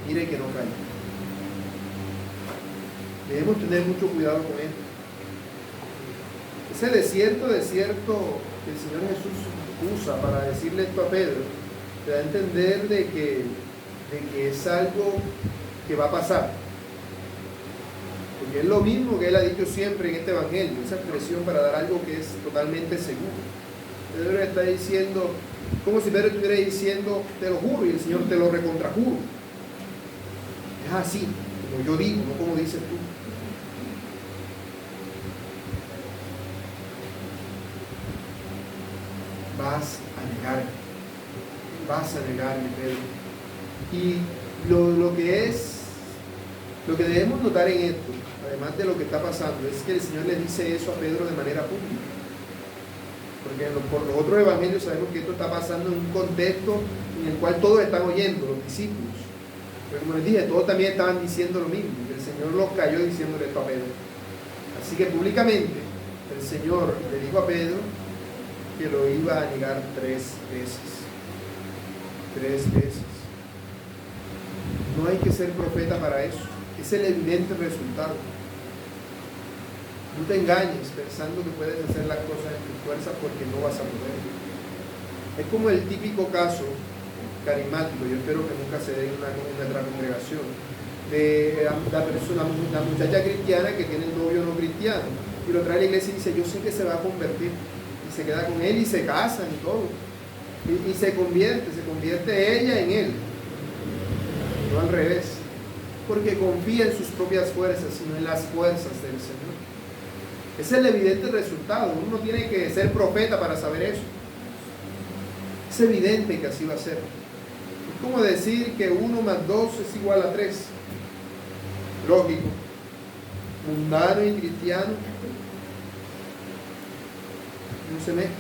mire que no caiga. Debemos tener mucho cuidado con esto. Ese desierto que el Señor Jesús usa para decirle esto a Pedro, te da a entender de que es algo que va a pasar. Porque es lo mismo que Él ha dicho siempre en este Evangelio, esa expresión para dar algo que es totalmente seguro. Pedro está diciendo, como si Pedro estuviera diciendo, te lo juro, y el Señor te lo recontrajuro. Es así, como yo digo, no como dices tú. Vas a negarme, Pedro. Y lo que debemos notar en esto, además de lo que está pasando, es que el Señor le dice eso a Pedro de manera pública. Porque por los otros evangelios sabemos que esto está pasando en un contexto en el cual todos están oyendo, los discípulos. Pero como les dije, todos también estaban diciendo lo mismo. El Señor los cayó diciéndole esto a Pedro. Así que públicamente el Señor le dijo a Pedro que lo iba a negar 3 veces. 3 veces. No hay que ser profeta para eso. Es el evidente resultado. No te engañes pensando que puedes hacer las cosas en tus fuerzas porque no vas a poder. Es como el típico caso carismático, yo espero que nunca se dé en nuestra congregación, de la muchacha cristiana que tiene el novio no cristiano y lo trae a la iglesia y dice, yo sé que se va a convertir, y se queda con él y se casan y todo, y se convierte ella en él, no al revés, porque confía en sus propias fuerzas, sino en las fuerzas del Señor. Es el evidente resultado. Uno no tiene que ser profeta para saber eso. Es evidente que así va a ser. Es como decir que 1 más 2 es igual a 3. Lógico. Mundano y cristiano no se mezclan.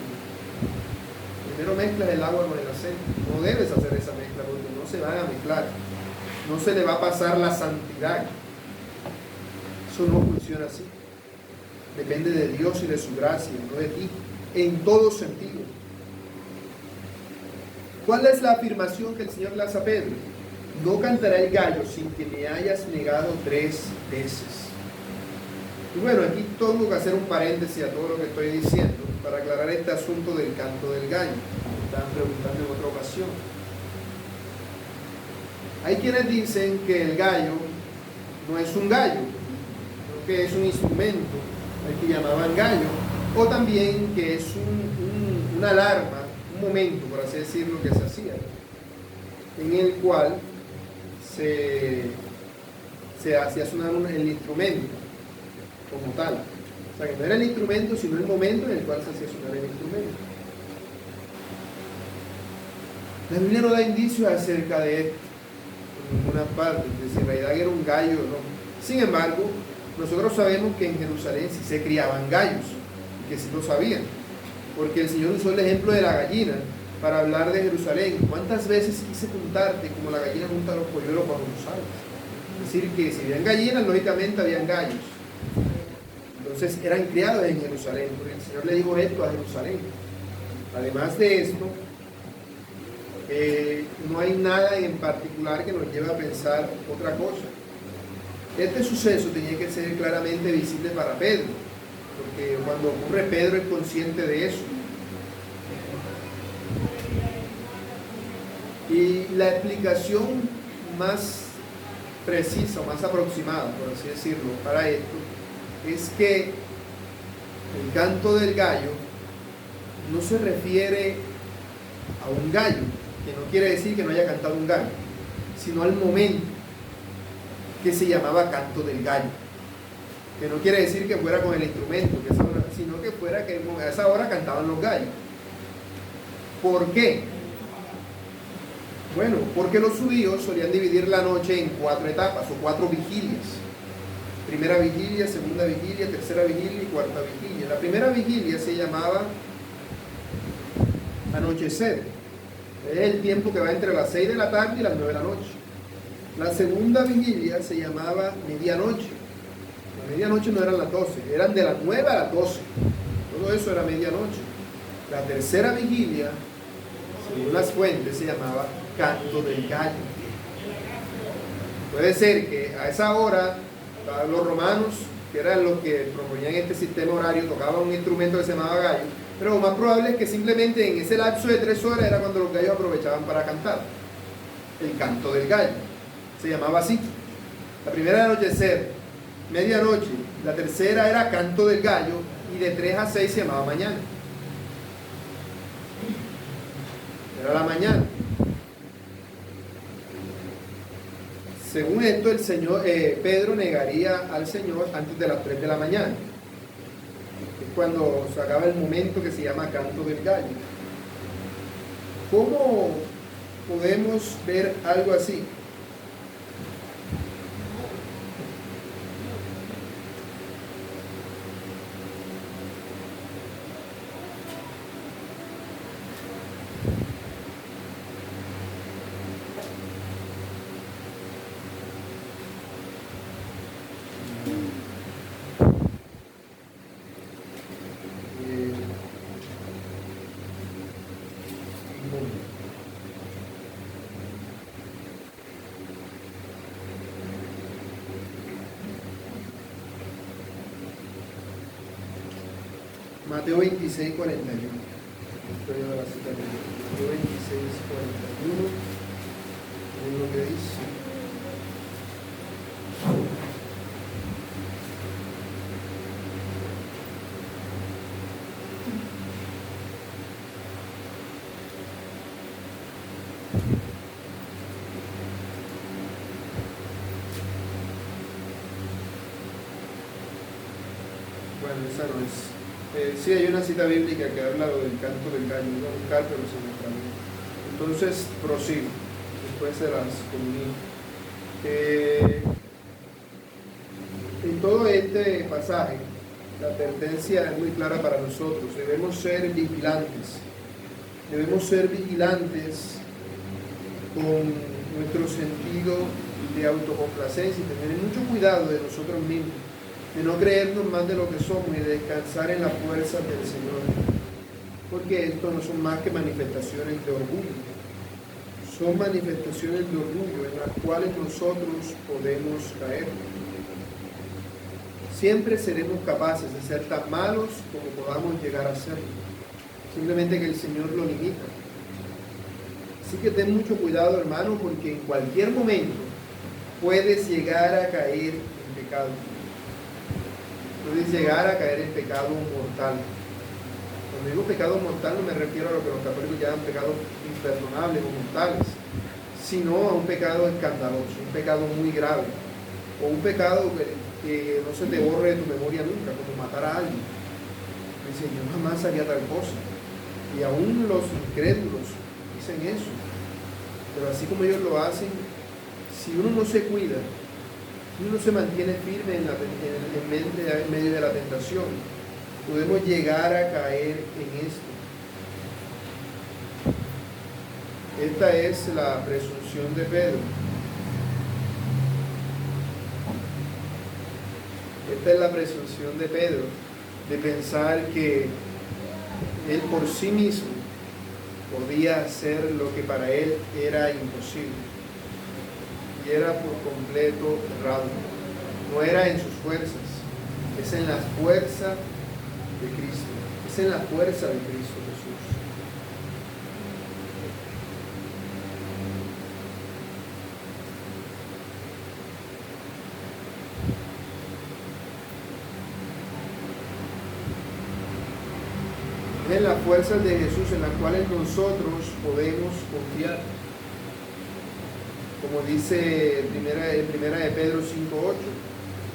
Primero mezclas el agua con el aceite. No debes hacer esa mezcla porque no se van a mezclar. No se le va a pasar la santidad. Eso no funciona así. Depende de Dios y de su gracia, no de ti, en todo sentido. ¿Cuál es la afirmación que el Señor le hace a Pedro? No cantará el gallo sin que me hayas negado 3 veces. Y bueno, aquí tengo que hacer un paréntesis a todo lo que estoy diciendo para aclarar este asunto del canto del gallo. Me estaban preguntando en otra ocasión. Hay quienes dicen que el gallo no es un gallo, sino que es un instrumento al que llamaban gallo, o también que es una alarma, un momento, por así decirlo, que se hacía, en el cual se hacía sonar el instrumento como tal. O sea, que no era el instrumento, sino el momento en el cual se hacía sonar el instrumento. La Biblia no da indicios acerca de esto en ninguna parte, de si en realidad era un gallo o no. Sin embargo, nosotros sabemos que en Jerusalén sí se criaban gallos, y que sí lo sabían, porque el Señor usó el ejemplo de la gallina para hablar de Jerusalén. ¿Cuántas veces quise juntarte como la gallina junta a los polluelos cuando los sales? Es decir, que si habían gallinas, lógicamente habían gallos. Entonces eran criados en Jerusalén, porque el Señor le dijo esto a Jerusalén. Además de esto, no hay nada en particular que nos lleve a pensar otra cosa. Este suceso tenía que ser claramente visible para Pedro, porque cuando ocurre Pedro es consciente de eso. Y la explicación más precisa o más aproximada, por así decirlo, para esto, es que el canto del gallo no se refiere a un gallo, que no quiere decir que no haya cantado un gallo, sino al momento que se llamaba canto del gallo, que no quiere decir que fuera con el instrumento, sino que fuera que a esa hora cantaban los gallos. ¿Por qué? Bueno, porque los judíos solían dividir la noche en 4 etapas o 4 vigilias. Primera vigilia, segunda vigilia, tercera vigilia y cuarta vigilia. La primera vigilia se llamaba anochecer. Es el tiempo que va entre las 6 de la tarde y las 9 de la noche. La segunda vigilia se llamaba medianoche. La medianoche no eran las 12, eran de las 9 a las 12. Todo eso era medianoche. La tercera vigilia Según las fuentes se llamaba canto del gallo. Puede ser que a esa hora los romanos, que eran los que proponían este sistema horario, tocaban un instrumento que se llamaba gallo, pero lo más probable es que simplemente en ese lapso de 3 horas era cuando los gallos aprovechaban para cantar. El canto del gallo se llamaba así. La primera era anochecer, medianoche, la tercera era canto del gallo, y de 3 a 6 se llamaba mañana. Era la mañana. Según esto, el Señor, Pedro negaría al Señor antes de las 3 de la mañana. Es cuando se acaba el momento que se llama canto del gallo. ¿Cómo podemos ver algo así? Mateo 26, 41. Estoy a la cita de Mateo 26, 41. Es lo que dice. Bueno, esa no es. Sí, hay una cita bíblica que habla del canto del gallo, no un buscar, pero se me extrañó. Entonces, prosigo, después se las comunico. En todo este pasaje, la advertencia es muy clara para nosotros. Debemos ser vigilantes. Debemos ser vigilantes con nuestro sentido de autocomplacencia y tener mucho cuidado de nosotros mismos, de no creernos más de lo que somos y de descansar en las fuerzas del Señor, porque esto no son más que manifestaciones de orgullo, son manifestaciones de orgullo en las cuales nosotros podemos caer. Siempre seremos capaces de ser tan malos como podamos llegar a ser, simplemente que el Señor lo limita. Así que ten mucho cuidado, hermano, porque en cualquier momento puedes llegar a caer en pecado. Puedes llegar a caer en pecado mortal. Cuando digo pecado mortal no me refiero a lo que los católicos llaman pecados imperdonables o mortales, sino a un pecado escandaloso, un pecado muy grave, o un pecado que no se te borre de tu memoria nunca, como matar a alguien. Dicen, yo jamás haría tal cosa. Y aún los incrédulos dicen eso. Pero así como ellos lo hacen, si uno no se cuida, uno se mantiene firme en medio de la tentación, podemos llegar a caer en esto. Esta es la presunción de Pedro. Esta es la presunción de Pedro, de pensar que él por sí mismo podía hacer lo que para él era imposible. Y era por completo errado. No era en sus fuerzas, es en la fuerza de Cristo. Es en la fuerza de Cristo Jesús. Es en las fuerzas de Jesús en las cuales nosotros podemos confiar. Como dice primera de Pedro 5:8,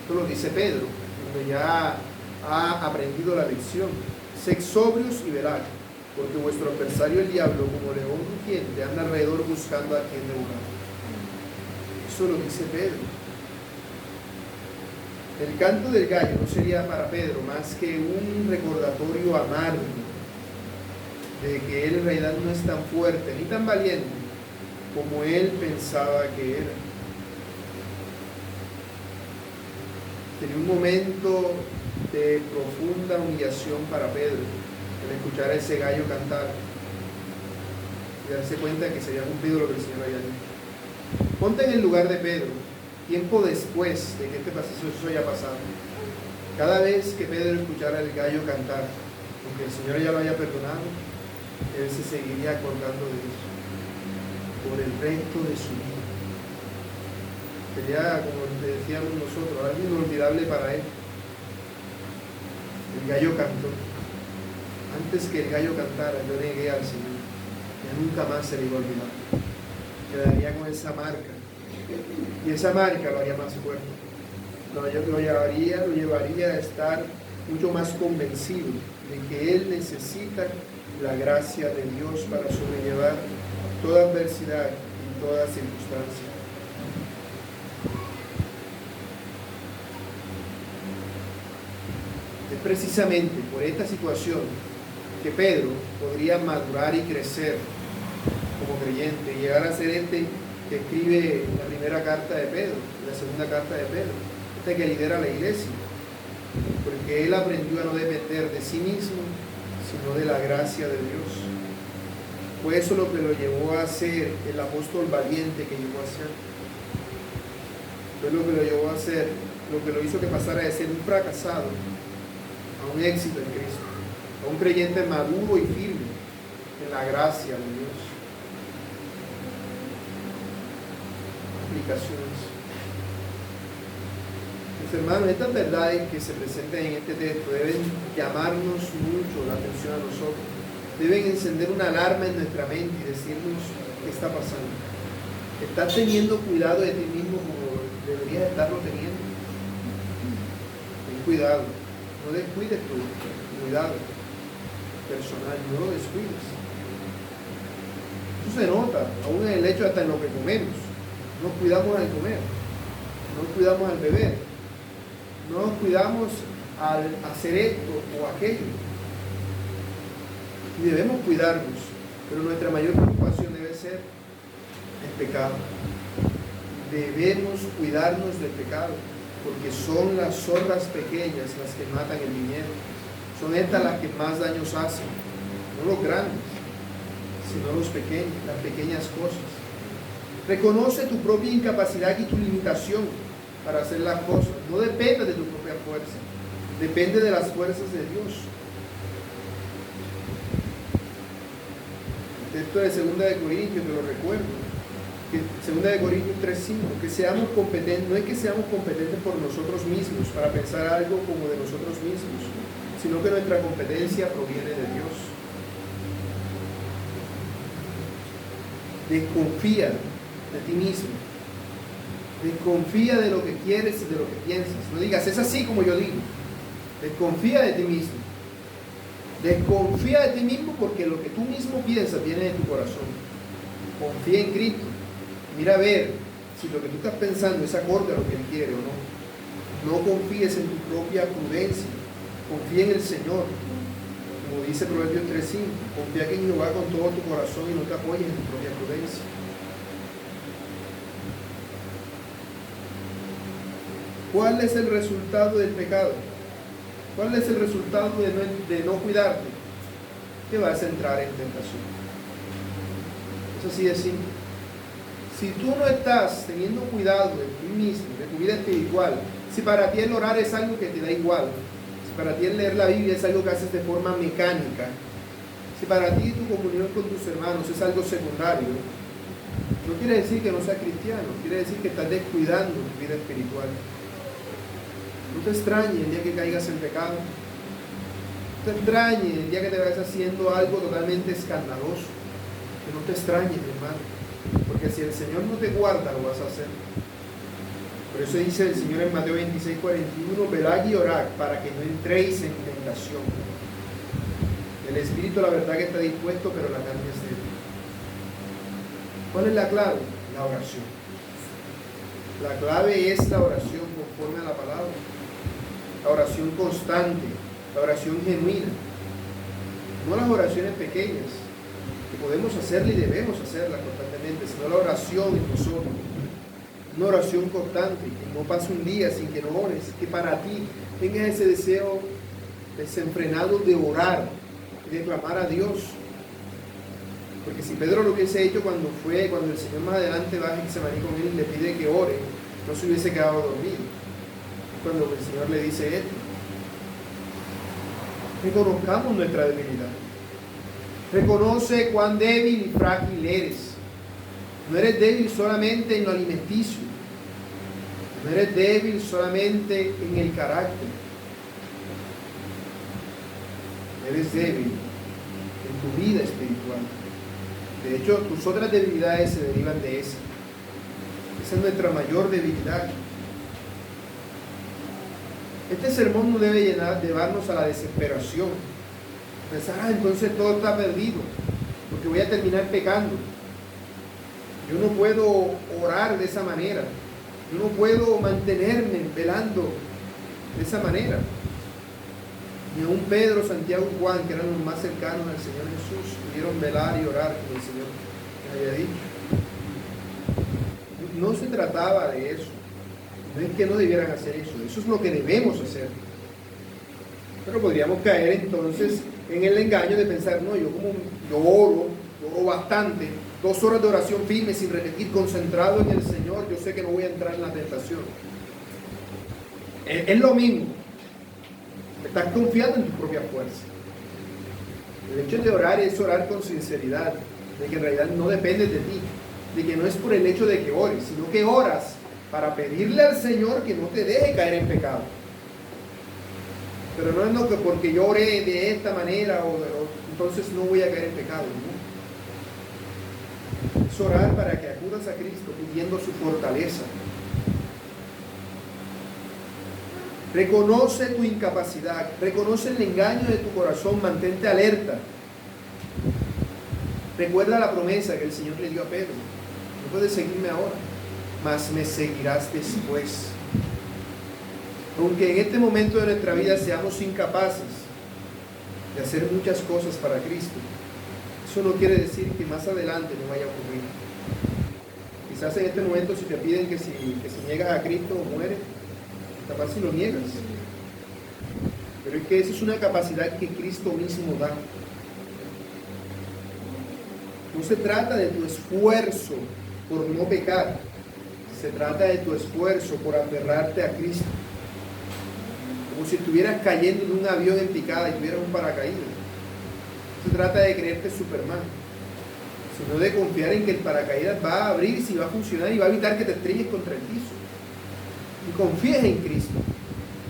esto lo dice Pedro, cuando ya ha aprendido la lección. Sed sobrios y velad, porque vuestro adversario el diablo, como león rugiente, anda alrededor buscando a quien devorar. Eso lo dice Pedro. El canto del gallo no sería para Pedro más que un recordatorio amargo de que él en realidad no es tan fuerte ni tan valiente como él pensaba que era. Tenía un momento de profunda humillación para Pedro el escuchar a ese gallo cantar. y darse cuenta de que se había cumplido lo que el Señor había dicho. Ponte en el lugar de Pedro, tiempo después de que este proceso haya pasado. Cada vez que Pedro escuchara el gallo cantar, aunque el Señor ya lo haya perdonado, él se seguiría acordando de eso por el resto de su vida. Sería, como decíamos nosotros, algo inolvidable para él. El gallo cantó. Antes que el gallo cantara, yo negué al Señor. Ya nunca más se le iba a olvidar. Quedaría con esa marca. Y esa marca lo haría más fuerte. Lo llevaría a estar mucho más convencido de que él necesita la gracia de Dios para sobrellevar toda adversidad y toda circunstancia. Es precisamente por esta situación que Pedro podría madurar y crecer como creyente, y llegar a ser este que escribe la primera carta de Pedro, la segunda carta de Pedro, este que lidera la iglesia, porque él aprendió a no depender de sí mismo, sino de la gracia de Dios. Fue eso lo que lo llevó a ser el apóstol valiente que llegó a ser. Fue lo que lo llevó a ser, lo que lo hizo que pasara de ser un fracasado a un éxito en Cristo, a un creyente maduro y firme en la gracia de Dios. Aplicaciones. Mis hermanos, estas verdades que se presentan en este texto deben llamarnos mucho la atención a nosotros. Deben encender una alarma en nuestra mente y decirnos qué está pasando. ¿Estás teniendo cuidado de ti mismo como deberías estarlo teniendo? Ten cuidado. No descuides tu cuidado personal, no lo descuides. Eso se nota, aún en el hecho hasta en lo que comemos. Nos cuidamos al comer, nos cuidamos al beber, no nos cuidamos al hacer esto o aquello. Y debemos cuidarnos, pero nuestra mayor preocupación debe ser el pecado. Debemos cuidarnos del pecado, porque son las zorras pequeñas las que matan el viñedo. Son estas las que más daños hacen, no los grandes, sino los pequeños, las pequeñas cosas. Reconoce tu propia incapacidad y tu limitación para hacer las cosas. No depende de tu propia fuerza, depende de las fuerzas de Dios. El texto de 2 de Corintios, te lo recuerdo, que 2 de Corintios 3:5, que seamos competentes, no es que seamos competentes por nosotros mismos para pensar algo como de nosotros mismos, sino que nuestra competencia proviene de Dios. Desconfía de ti mismo. Desconfía de lo que quieres y de lo que piensas. No digas, es así como yo digo. Desconfía de ti mismo. Desconfía de ti mismo porque lo que tú mismo piensas viene de tu corazón. Confía en Cristo. Mira a ver si lo que tú estás pensando es acorde a lo que Él quiere o no. No confíes en tu propia prudencia. Confía en el Señor. Como dice Proverbios 3:5. Confía en Jehová con todo tu corazón y no te apoyes en tu propia prudencia. ¿Cuál es el resultado del pecado? ¿Cuál es el resultado de no cuidarte? Que vas a entrar en tentación. Eso sí es simple. Si tú no estás teniendo cuidado de ti mismo, de tu vida espiritual, si para ti el orar es algo que te da igual, si para ti el leer la Biblia es algo que haces de forma mecánica, si para ti tu comunión con tus hermanos es algo secundario, no quiere decir que no seas cristiano, quiere decir que estás descuidando tu vida espiritual. No te extrañes el día que caigas en pecado. No te extrañes el día que te vayas haciendo algo totalmente escandaloso. Que no te extrañes, mi hermano. Porque si el Señor no te guarda, lo vas a hacer. Por eso dice el Señor en Mateo 26:41, velad y orad para que no entréis en tentación. El espíritu, la verdad que está dispuesto, pero la carne es débil. ¿Cuál es la clave? La oración. La clave es la oración conforme a la palabra. La oración constante, la oración genuina. No las oraciones pequeñas, que podemos hacerla y debemos hacerla constantemente, sino la oración en nosotros. Una oración constante, que no pase un día sin que no ores, que para ti tengas ese deseo desenfrenado de orar y de clamar a Dios. Porque si Pedro lo hubiese hecho cuando el Señor más adelante va a Getsemaní con él y le pide que ore, no se hubiese quedado dormido. Cuando el Señor le dice esto, reconozcamos nuestra debilidad. Reconoce cuán débil y frágil eres. No eres débil solamente en lo alimenticio. No eres débil solamente en el carácter. Eres débil en tu vida espiritual. De hecho, tus otras debilidades se derivan de esa. Esa es nuestra mayor debilidad. Este sermón no debe llevarnos a la desesperación. Pensar, entonces todo está perdido, porque voy a terminar pecando. Yo no puedo orar de esa manera. Yo no puedo mantenerme velando de esa manera. Ni aun Pedro, Santiago y Juan, que eran los más cercanos al Señor Jesús, pudieron velar y orar como el Señor les había dicho. No se trataba de eso. No es que no debieran hacer eso. Eso es lo que debemos hacer. Pero podríamos caer entonces en el engaño de pensar, no, yo oro bastante, 2 horas de oración firme sin repetir, concentrado en el Señor, yo sé que no voy a entrar en la tentación. Es lo mismo. Estás confiando en tu propia fuerza. El hecho de orar es orar con sinceridad, de que en realidad no dependes de ti, de que no es por el hecho de que ores, sino que oras para pedirle al Señor que no te deje caer en pecado. Pero no es lo que porque yo oré de esta manera entonces no voy a caer en pecado, ¿no? Es orar para que acudas a Cristo pidiendo su fortaleza. Reconoce tu incapacidad, reconoce el engaño de tu corazón, mantente alerta. Recuerda la promesa que el Señor le dio a Pedro: no puedes seguirme ahora, mas me seguirás después. Aunque en este momento de nuestra vida seamos incapaces de hacer muchas cosas para Cristo, eso no quiere decir que más adelante no vaya a ocurrir. Quizás en este momento, si te piden que si niegas a Cristo o mueres, capaz si lo niegas. Pero es que esa es una capacidad que Cristo mismo da. No se trata de tu esfuerzo por no pecar, se trata de tu esfuerzo por aferrarte a Cristo. Como si estuvieras cayendo en un avión en picada y tuvieras un paracaídas. No se trata de creerte Superman, sino de confiar en que el paracaídas va a abrirse y va a funcionar y va a evitar que te estrelles contra el piso. Y confíes en Cristo,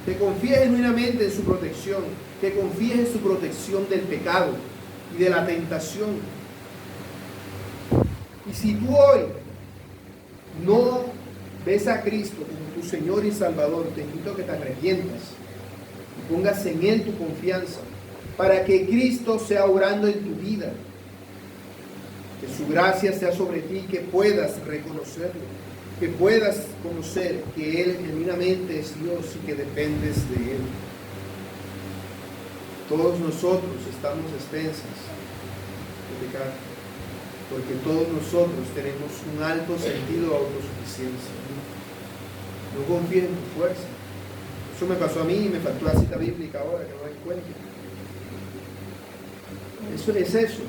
que confíes genuinamente en su protección, que confíes en su protección del pecado y de la tentación. Y si tú hoy no ves a Cristo como tu Señor y Salvador, te invito a que te arrepientas y pongas en Él tu confianza, para que Cristo sea obrando en tu vida, que su gracia sea sobre ti, que puedas reconocerlo, que puedas conocer que Él genuinamente es Dios y que dependes de Él. Todos nosotros estamos expensas de pecar, porque todos nosotros tenemos un alto sentido de autosuficiencia. No confíes en tu fuerza. Eso me pasó a mí y me faltó la cita bíblica ahora que no la encuentro. Eso es eso.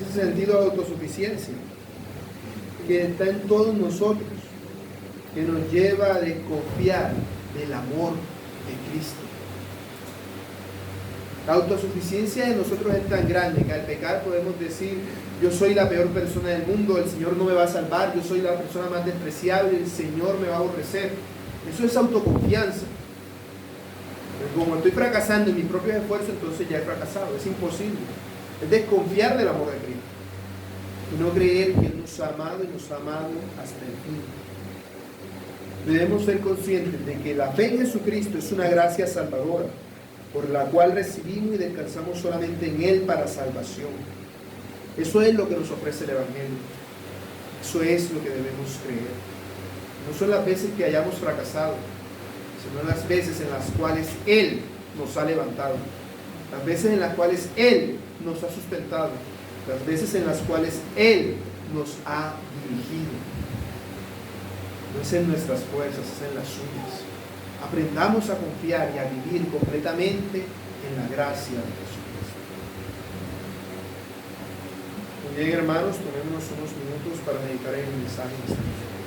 Ese sentido de autosuficiencia que está en todos nosotros, que nos lleva a desconfiar del amor de Cristo. La autosuficiencia de nosotros es tan grande que al pecar podemos decir: yo soy la peor persona del mundo, el Señor no me va a salvar, yo soy la persona más despreciable, el Señor me va a aborrecer. Eso es autoconfianza. Pero como estoy fracasando en mis propios esfuerzos, entonces ya he fracasado. Es imposible. Es desconfiar del amor de Cristo y no creer que Él nos ha amado y nos ha amado hasta el fin. Debemos ser conscientes de que la fe en Jesucristo es una gracia salvadora, por la cual recibimos y descansamos solamente en Él para salvación. Eso es lo que nos ofrece el Evangelio. Eso es lo que debemos creer. No son las veces que hayamos fracasado, sino las veces en las cuales Él nos ha levantado, las veces en las cuales Él nos ha sustentado, las veces en las cuales Él nos ha dirigido. No es en nuestras fuerzas, es en las suyas. Aprendamos a confiar y a vivir completamente en la gracia de Jesucristo. Muy bien, hermanos, tomémonos unos minutos para meditar en el mensaje de esta noche.